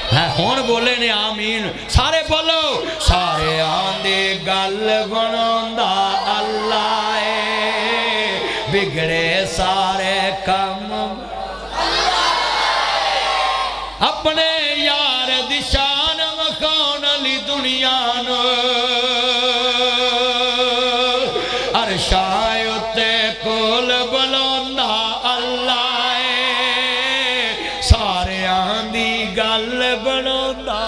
है। हुण बोले ने आमीन, सारे बोलो। सारे आंदे गल बनाउंदा अल्लाह ए, बिगड़े सारे कम अपने यार दी शान वखाउण लई दुनिया नूं अरशां उत्ते कोल बुलाउंदा अल्लाह ए, सारियां दी गल बनाउंदा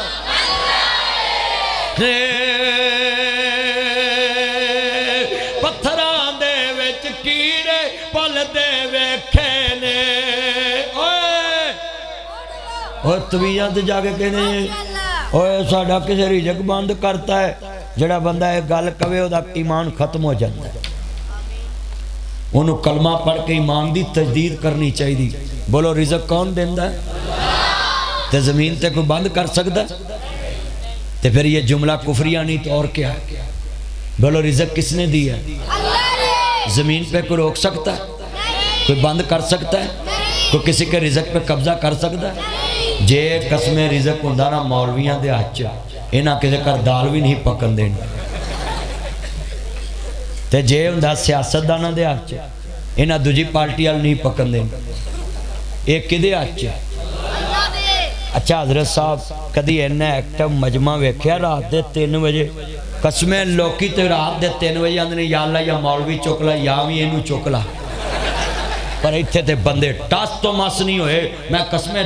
पत्थरां दे विच कीड़े पलदे वेखे ने। और तवीज़ां ते जाके कहने ओए साडा किसे रिजक बंद करता है। जड़ा बंदा एक गल कवे उहदा ईमान खत्म हो जाता है। उन्होंने कलमा पढ़ के ईमान की तजदीद करनी चाहिए। बोलो रिजक कौन देंदा है? ते जमीन ते कोई बंद कर सकता? तो फिर ये जुमला कुफरिया नहीं तो और क्या है? बोलो रिजक किसने दिया है? जमीन पे कोई रोक सकता है? कोई बंद कर सकता है? कोई किसी के रिजक पे कब्जा कर सकता है? जे कसमे रिजक होंदा ना मौलवियां दे हाथ च, इन्हां किसी घर दाल भी नहीं पकन देनी। ते जे हुंदा सियासतदानां दे हाथ च, इन्हां दूजी पार्टी वाल नहीं पकन देनी। ये किहदे हाथ च? अच्छा हजरत साहब कदी इन्ना एक्टिव मजमा वेख्या रात के 3 बजे? कसमे लोकी तो रात के 3 बजे आंदे ने या अल्लाह या मौलवी चुक ला या भी इनू चुक ला, पर इत्थे ते बंदे टस तो मस नहीं होए। मैं कसमे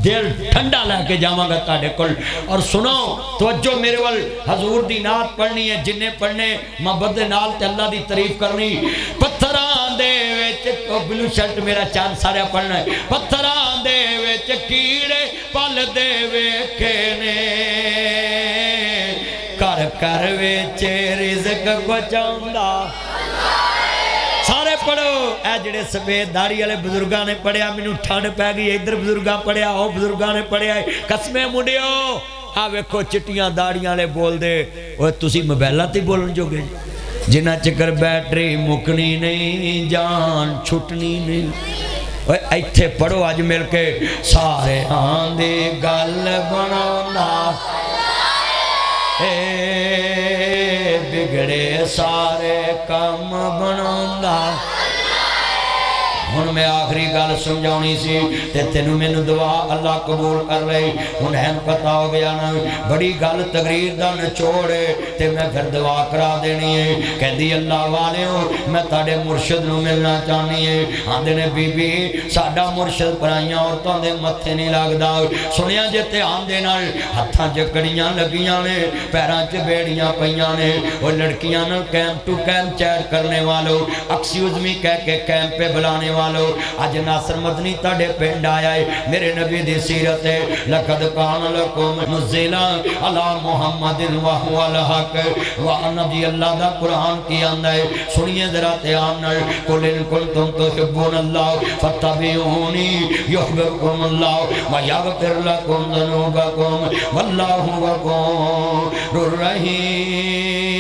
दिल ठंडा लैके जावांगा तुहाडे कोल। और सुनो तवज्जो मेरे वाल, हजूर दी नात पढ़नी है जिन्ने पढ़ने मोहब्बत दे नाल ते अल्लाह दी तारीफ करनी। पत्थरां दे विच तो ब्लू शर्ट मेरा चांद सारा पढ़ना है। पत्थरां दे विच कीड़े पलदे वेखे ने, घर घर विच रिज़क पहुंचाउंदा। सारे पढ़ो। ए जिहड़े सफेद दाढ़ी वाले बुजुर्गों ने पढ़िया, मैनू ठंड पै गई। इधर बुजुर्गों पढ़िया, वो बुजुर्गों ने पढ़िया। कसमे मुंडियो आ वेखो चिट्टियां दाड़ियां वाले बोलते ओए तुसी मोबाइलों ते बोलन जोगे, जिन्ना चिकर बैटरी मुकनी नहीं जान छुटनी नहीं। ओए इत्थे पढ़ो अज मिल के। सारे आंदे गल बनाउंदा बिगड़े सारे काम बनाउंदा। हुण मैं आखिरी गल समझाउणी सी ते तेनू मैनू दुआ अल्लाह कबूल कर लई। हुण है पता हो गया ना बड़ी गल तकरीर दा निचोड़ है ते मैं फिर दुआ करा देनी है। कहंदी अल्लाह वालिओ मैं तुहाडे मुर्शिद नू मिलना चाहनी है। आंदे ने बीबी साडा मुर्शिद पराइयां औरतां दे मत्थे नहीं लगदा। सुनिया जे ध्यान दे नाल हत्थां च कड़ियां लगियां ने, पैरां च बेड़ियां पईयां ने। ओ लड़कियां नाल कैम टू कैम चैट करने वालों, एक्सक्यूज मी कह के कैम पे बुलाने वालों, अज नासर मदनी ताड़े पिंड आया है। मेरे नबी दी सीरत है लक़द कान लकुम नुज़िला अला मुहम्मदिन व हुवल हक। व नबी अल्लाह दा कुरान की आंदा है, सुनिए जरा ध्यान नाल। कुल इन कुंतुम तुहिब्बुनल्लाह फत्तबिऊनी युहिब्बुकुमुल्लाह व यग़फिर लकुम ज़ुनूबकुम वल्लाहु गफूरुर रहीम।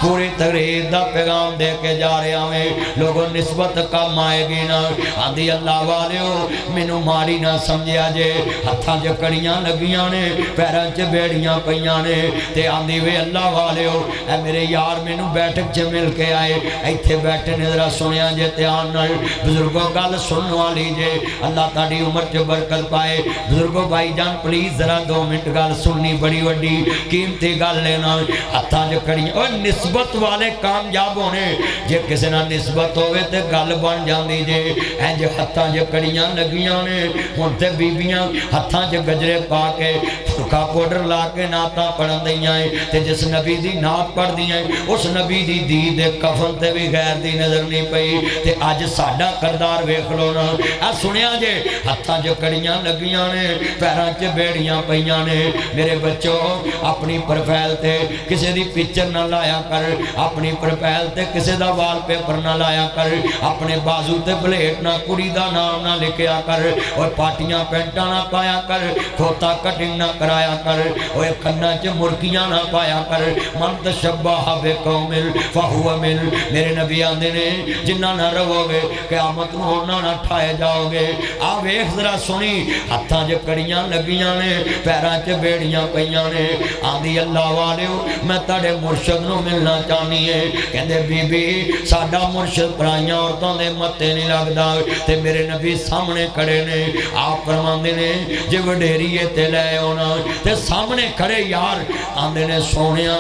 पूरी तकरीर का पैगाम दे के जा रहा है। लोगों निस्बत कम आएगी ना। आदि अल्लाह वालिओ मैनू माड़ी ना समझिया जे, हत्थां च कड़ियां लगियां ने, पैरां च बेड़ियां पईयां ने। ते आंदी वे अल्लाह वालिओ ए मेरे यार मैनू बैठक च मिल के आए, इत्थे बैठे ने। जरा सुनिया जे ध्यान नाल बुजुर्गों गल सुनने वाली जे, अल्लाह तुहाडी उम्र च बरकत पाए। बुजुर्गों भाई जान प्लीज जरा 2 मिनट गल सुननी, बड़ी वड्डी कीमती गल है ना। हत्थां च कड़ियां निस्बत वाले कामयाब कामयाब होने। जे किसी नाल निस्बत होवे ते गल बन जाती जे। इंज हत्थां 'च कड़ियां लगियां ने, हुण ते बीबियां हत्थां 'च गजरे पा के सुखा पाउडर ला के नातां पढ़न दियां ते जिस नबी दी नात पढ़दियां उस नबी दी दीद दे कफन ते भी गैर दी नज़र नहीं पई। ते अज साडा करदार वेख लो ना। आ सुनिया जे हत्थां 'च कड़ियां लगियां ने, पैरां 'च बेड़ियां पईयां ने। मेरे बच्चों अपनी प्रोफाइल ते किसी दी पिक्चर ना लाया कर, अपनी प्रोफाइल ते किसी दा वॉलपेपर ना लाया कर, अपने बाजू ते ब्लेड ना कुड़ी दा नाम ना लिखिया कर, और पाटियां पैंटा ना पाया कर, खोता कटिंग ना कराया कर, और कन्ना च मुर्गियां ना पाया कर। मन तशब्बह बिकौमिल फहुव मिन। मेरे नबी आंदे ने जिन्ना ना रहोगे क़यामत नूं उन्ना ना ठाए जाओगे। आ वेख जरा सुनी, हत्थां 'च कड़ियां लगियां ने, पैरां 'च बेड़ियां पईयां ने। आंदी अल्लाह वालिओ मैं तुहाडे मुर्शद नूं मिलना चाहनी है। कहंदे बीबी साडा मुर्शद पराइयां औरतां दे मत्थे नहीं लगदा। ते मेरे नबी सामने खड़े ने। आप फरमांदे ने जे वडेरीए ते लै आउणा ते सामने खड़े यार आंदे ने सोहणिया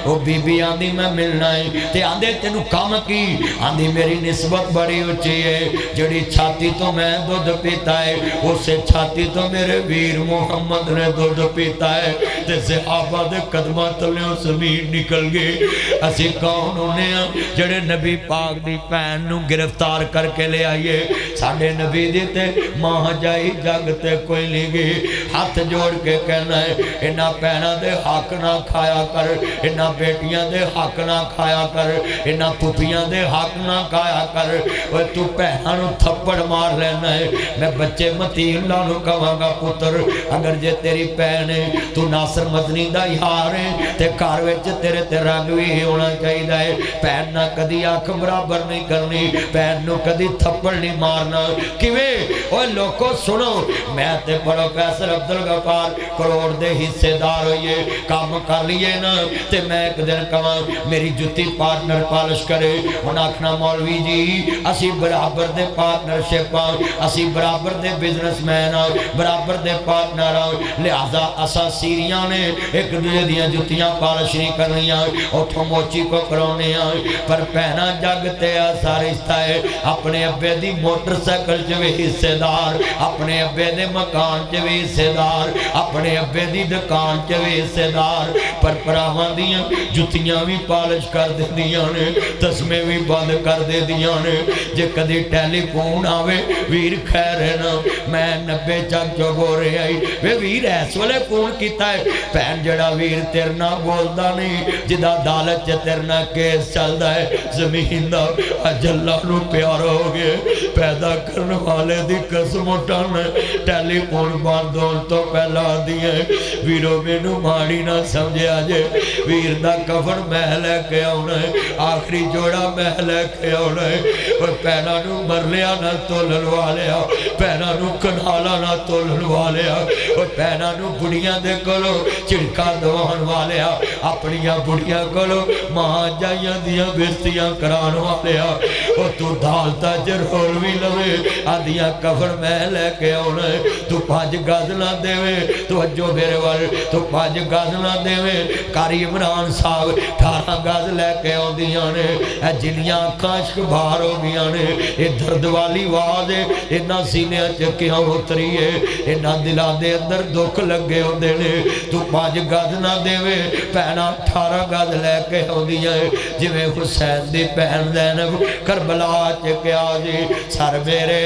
ओ बीबी आंदी मैं मिलना है। ते आंदे तेनू काम की? आंदी मेरी निस्बत बड़ी उच्ची है, जिहड़ी छाती तो मैं दुध पीता है उसे छाती तो मेरे वीर मुहम्मद ने दुध पीता है। ते सहाबा दे कदमां तल्यों ज़मीन निकल गई। असी कौन होने जिहड़े नबी पाक दी भैन नूं गिरफ्तार करके ले आइए। साडे नबी दी ते मां जाई जग ते कोई नहीं गई। हाथ जोड़ के कहना है इन्हां भैनां दे हक ना खाया कर, इन्हां बेटियां दे हक ना खाया कर, इन्हां पुपियां दे हक ना खाया कर। ओए तू भैनां नूं थप्पड़ मार लेना है। मैं बच्चे मतीउल्लाह नूं कहांगा पुत्र अगर जे तेरी भैन है तू नासर मदनी दा यार है ते घर विच तेरे ते रंग भी होना चाहिए है। भैन ना कदी अख बराबर नहीं करनी, भैन नूं कदी थप्पड़ नहीं मारना। किवें? ओए लोको सुनो, मैं ते प्रोफेसर अब्दुल गफ्फार करोड़ दे हिस्सेदार होइए काम कर लिए ना ते मैं एक दिन कहां मेरी जुत्ती पार्टनर पॉलिश करे। हुण आखना मौलवी जी असी बराबर दे पार्टनरशिप असी बराबर दे बिजनेसमैन बराबर दे पार्टनर, लिहाजा असा सीरियां ने एक दूजे दियां जुत्तियां पॉलिश नहीं करनियां, उठों मोची को कराने। पर भैना जग ते ऐसा रिश्ता है, अपने अब्बे दी मोटरसाइकिल च भी हिस्सेदार, अपने अब्बे दे मकान च भी हिस्सेदार, अपने अब्बे दी दुकान च भी हिस्सेदार। पर भरावां दियां जुत्तियां भी पॉलिश कर दिंदियां ने, तस्मे भी बंद कर दिंदियां ने। जे कदी टैलीफोन आवे वीर खैर ना मैं 90 चक चुग हो रहा है वे वीर इस वेले फोन किया है। भैन जड़ा वीर तेरे ना बोलता नहीं, जिदा अदालत च तेरे ना केस चलता है जमीन का, अज अल्लाह नूं प्यार हो गए पैदा करने वाले दी कसम उठाना। टैलीफोन बंद होने तो पहला आदि है वीरो मैनू माड़ी ना समझिया जे, वीर दा कफन मैं लैके आउणा है, आखिरी जोड़ा मैं लैके आउणा है। और भैनां नूं मरलिया ना तोलन वालिया, भैनां नूं कनाला ना तोलन वालिया, और भैनां नूं बुढ़ियां दे कोलों झिड़का दवाउण वालिया, अपनियां बुढ़ियां कोलों मां जाइयां दियां बेइज्जतियां कराउण वालिया। और तू दालता च रोल भी लवे आदियां कफन मैं लैके आउणा है। तू 5 गज ना देवे तू अजो मेरे वाल, तू 5 गज ना देवे कारी इमरान साहब 18 गज लैके आउंदियां ने। जिन्नियां अखां इश्क बाहर हो गईयां ने, ये दर्द वाली आवाज है इन्हां सीनियां च क्यों उतरी है, इन्हां दिलां दे अंदर दुख लगे होंदे ने। तू 5 गज ना देवे भैनां 18 गज लैके आउंदियां जिवें हुसैन दी भैन ज़ैनब करबला च क्या जी सर मेरे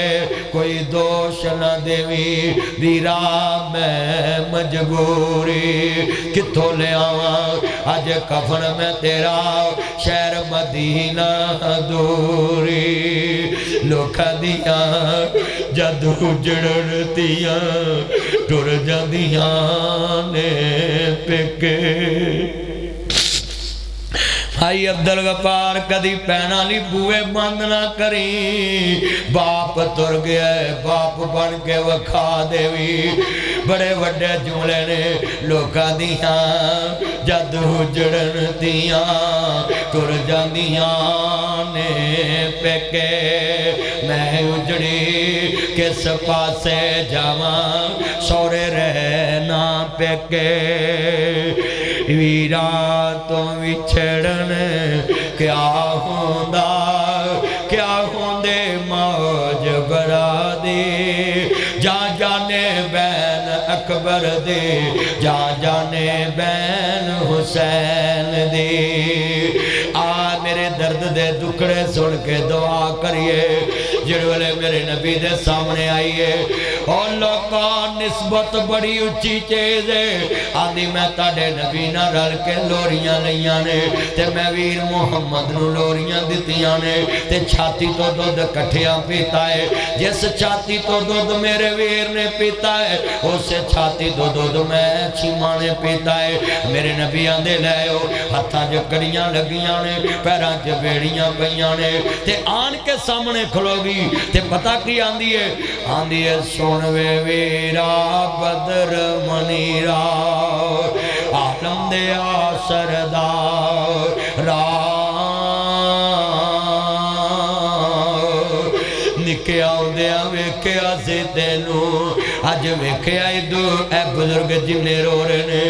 कोई दोष ना देवी वीरा मैं मजबूरी कित्थों ले आवां अज कफन मैं तेरा शहर मदीना दूरी। लोकां दियां जद उजड़न दियां टुर जांदियां ने पेके। भाई अब्दुल गफ्फार कदी भैनां ली बूए बंद ना करी, बाप तुर गया बाप बन के वखा देवी। बड़े वड्डे जुमले ने लोकां दियां जद उजड़न दियां तुर जांदियां ने पेके। मैं उजड़ी किस पासे जावां सौरे रहना पेके वीरा तो विछड़न क्या होंदा क्या होंदे मौज बरादी जा जाने बैन अकबर दे जा जाने बैन हुसैन दे आ मेरे दर्द दे दुखड़े सुन के दुआ करिए जिस वेले मेरे नबी दे सामने आइए और लोका निस्बत बड़ी उच्ची चीज है आंदी मैं ताडे नबी नाल रल के लोरियां लईयां ने ते मैं वीर मुहम्मद नूं लोरियां दित्तियां ने ते छाती तो दुध कट्ठियां पीता है जिस छाती तो दुध मेरे वीर ने पीता है उस छाती तो दुध मैं चीमा ने पीता है मेरे नबी आंदे लैओ हत्थां 'च कड़ियां लगियां ने पैरां 'च बेड़ियां पईयां ने ते आन के सामने खलोगी ते पता की आंदी है सुन वे वीरा बदर मनीरा आलम दिया सरदार रा निके आउंदिया वेख्या सी तेनू अज वेख्या इदू ए बुजुर्ग जिन्ने रो रहे ने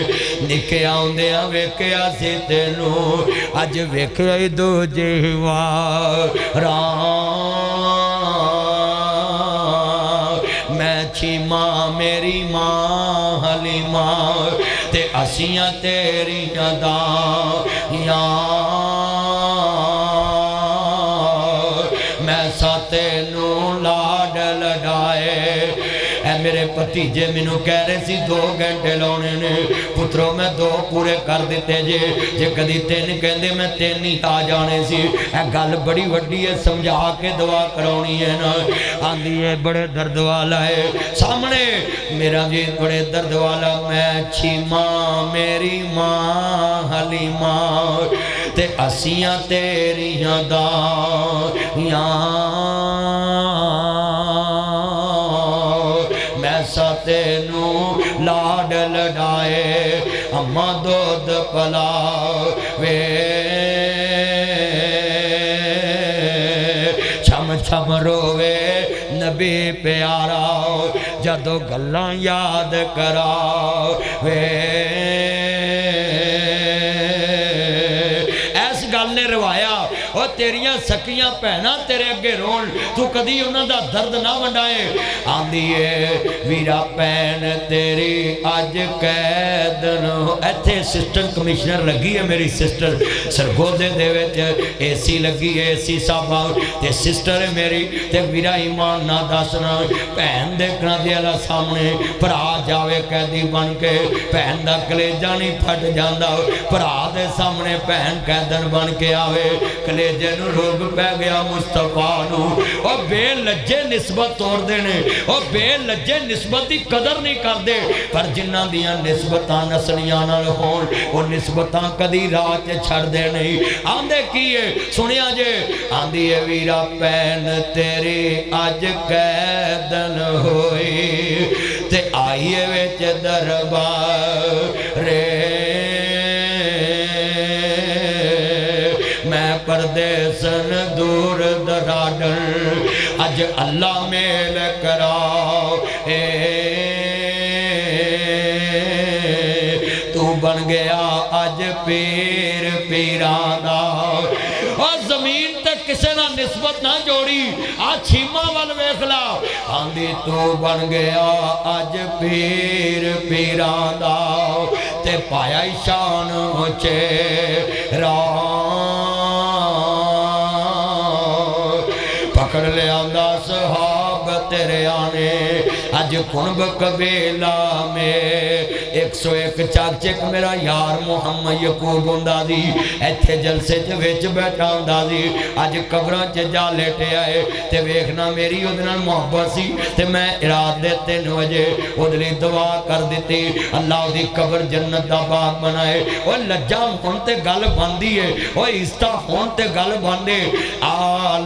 निके आउंदिया वेख्या सी तेनू अज वेख्या इदू जीवा मैं चीमा मेरी मां हलीमा ते असियां तेरियां दां मैं सातेनू लाड लडाए मेरे भतीजे मैनू कह रहे सी 2 घंटे लाने ने पुत्रों मैं 2 पूरे कर दिते जे कदी 3 कहते मैं 3 ही आ जाने सी गल बड़ी वड्डी है समझा के दुआ कराउणी है ना आंदी है बड़े दर्द वाला है सामने मेरा जी बड़े दर्द वाला मैं चीमा मेरी मां हलीमा ते असियां तेरियां दां तेनू लाड लडाए अम्मा दूध पलावे छम छम रोवे नबी प्यारा जदों गल्लां याद करावे इस गल ने रवाया और तेरिया सकियां भैनां तेरे अगे रोन तू कदी उन्हां दा दर्द ना वंडाए आंदी है वीरा भैन तेरी अज कैदन इत्थे असिस्टेंट कमिश्नर लगी है मेरी सिस्टर सरगोदे दे विच एसी लगी है एसी साहबा ते सिस्टर है मेरी ते वीरा ईमान ना दसना भैन देखना दिया सामने भरा जावे कैदी बन के भैन दा कलेजा नहीं फट जांदा भरा दे सामने भैन कैदन बन के आवे कलेजे नूं रोग पै गया मुस्तफा नूं और बेलज्जे निस्बत तोड़ते हैं और बेलज्जे निस्बत की कदर नहीं करते पर जिन्हां दियां निस्बतां नसलियां नाल होण वो निस्बतां कदी राह च छड्डदे नहीं आंदे की है सुनिया जे आंदी है वीरा भैन तेरी अज कैदन होई ते आई विच दरबार रे परदेसन दूर दराडन अज अल्लाह मेल कराओ तू बन गया अज पीर पीरां दा और जमीन ते किसे ना निस्बत ना जोड़ी आ छीमा वाल वेख ला आंदी तू बन गया अज पीर पीरां दा ते पाया शान चे रा पकड़ लिया सहाब तेरे आने अज कुणब कबीला में 101 चाचे मेरा यार मुहम्मद यकूब हुंदा दी इत्थे जलसे च विच बैठा हुंदा दी अज कबरां च जा लेटिया है ते वेखना मेरी उहदे नाल मुहब्बत सी ते मैं रात दे 3 बजे उहदे लई दुआ कर दित्ती अल्लाह दी कबर जन्नत दा बाग बनाए ओ लज्जा हुण ते गल बनदी है ओ इज्जत हुण ते गल बनदे आ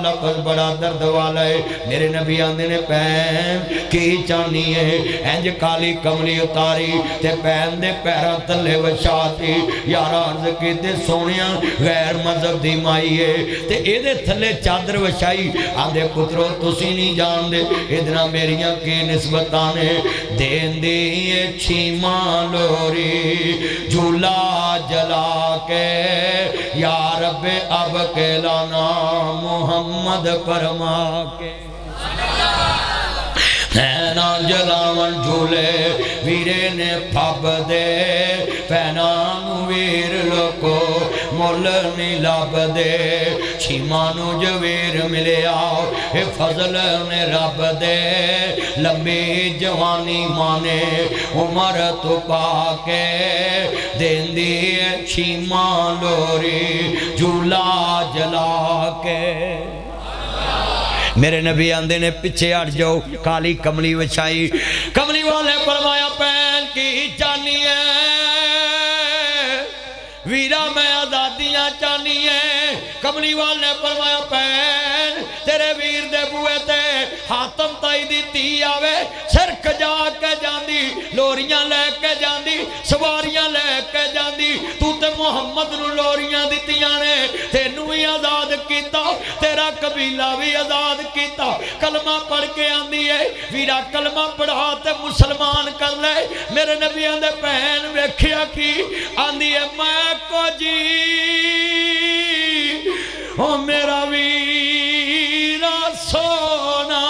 लफ्ज़ बड़ा दर्द वाला है मेरे नबी आंदे ने भैन की चाहना जानी है। इंज काली कमली उतारी ते पैन दे पैरां थल्ले वछाती। यार अर्ज कीते सोनिया गैर मजहब दी माई है ते एदे थल्ले चादर वछाई। आंदे पुत्रो तुसी नहीं जानदे इहदे नाल मेरियां की निस्बतां ने। देंदी छीमा लोरी झूला जला के या रब्बे अब के लाना मोहम्मद फरमा के। पैना जलावन झूले वीरे ने फब दे पैना वीर लोको मुल नहीं लब दे। छीमा नू जवीर मिलिया ए फजल ने रब दे। लंबी जवानी माने उमर तो पाके देंदी छीमा लोरी झूला जला के। मेरे नबी आंदे ने पीछे हट जाओ। काली कमली विछाई। कमली वाले फरमाया पैन की चाहनी है वीरा मैं आजादियां चाहनी है। कमली वाले ने फरमाया पैन तेरे वीर दे बुए ते हातम ताई दी धी आवे सिर कजा के जांदी लोरियां लैके जांदी सवारियां लैके जांदी। तू ते मुहम्मद नू लोरियां दित्तियां ने तेनू भी आजाद कीता तेरा कबीला भी आजाद कीता। कलमा पढ़ के आंदी है वीरा कलमा पढ़ा ते मुसलमान कर ले। मेरे नबियां दे भैन वेखिया की आंदी है मैं को जी ओ मेरा वीरा सोना।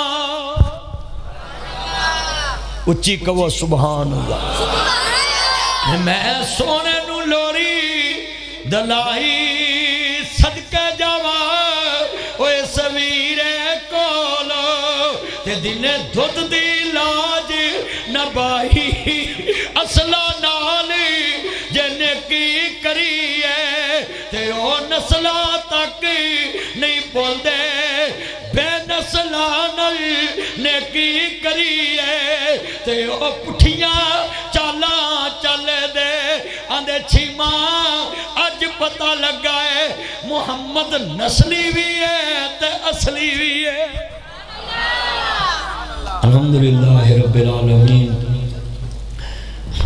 उच्ची कहो सुभान अल्लाह। मैं सोने नू लोरी दलाई सदके जावा ओए सवीरे कोलो ते दिने दुध दी लाज नबाही असला नाल जिन्ने की करी है ते ओ नस्ला तक नहीं बोलते बेनस्ला नल ने की करी है ते ओ पुठियां चाला चले दे। आंदे छीमा अज पता लगा है मुहम्मद नस्ली भी है ते असली भी है। अल्हम्दुलिल्लाह रब्बिल आलमीन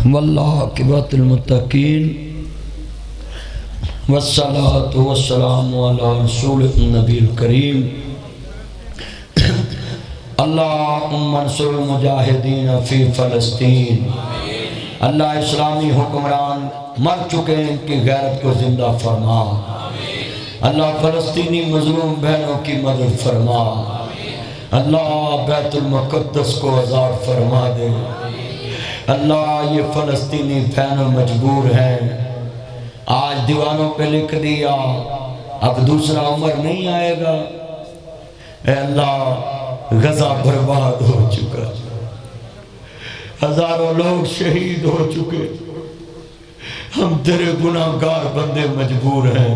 वल्लाह किबातुल मुत्तकीन वस्सलातु वस्सलामु अला रसूलिन नबील करीम। अल्लाहुम्मा अंसुर मुजाहिदीन फी फलस्तीन। अल्लाह इस्लामी हुक्मरान मर चुके हैं इनकी गैरत को जिंदा फरमा। अल्लाह फलस्तीनी मजलूम बहनों की मदद फरमा। अल्लाह बैतुल मुक़द्दस को आज़ाद फरमा दे। अल्लाह ये फलस्तीनी बहनों मजबूर हैं। आज दीवानों पे लिख दिया अब दूसरा उमर नहीं आएगा। अल्लाह गजा बर्बाद हो चुका, हजारों लोग शहीद हो चुके। हम तेरे गुनाहगार बंदे मजबूर हैं।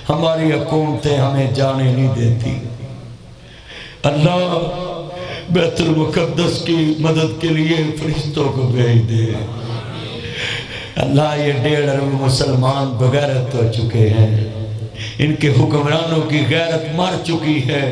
हमारी हुकूमतें हमें जाने नहीं देती। अल्लाह बैतुल मुक़द्दस की मदद के लिए फरिश्तों को भेज दे। अल्लाह ये 1.5 अरब मुसलमान बगैरत हो चुके हैं। इनके हुक्मरानों की गैरत मर चुकी है।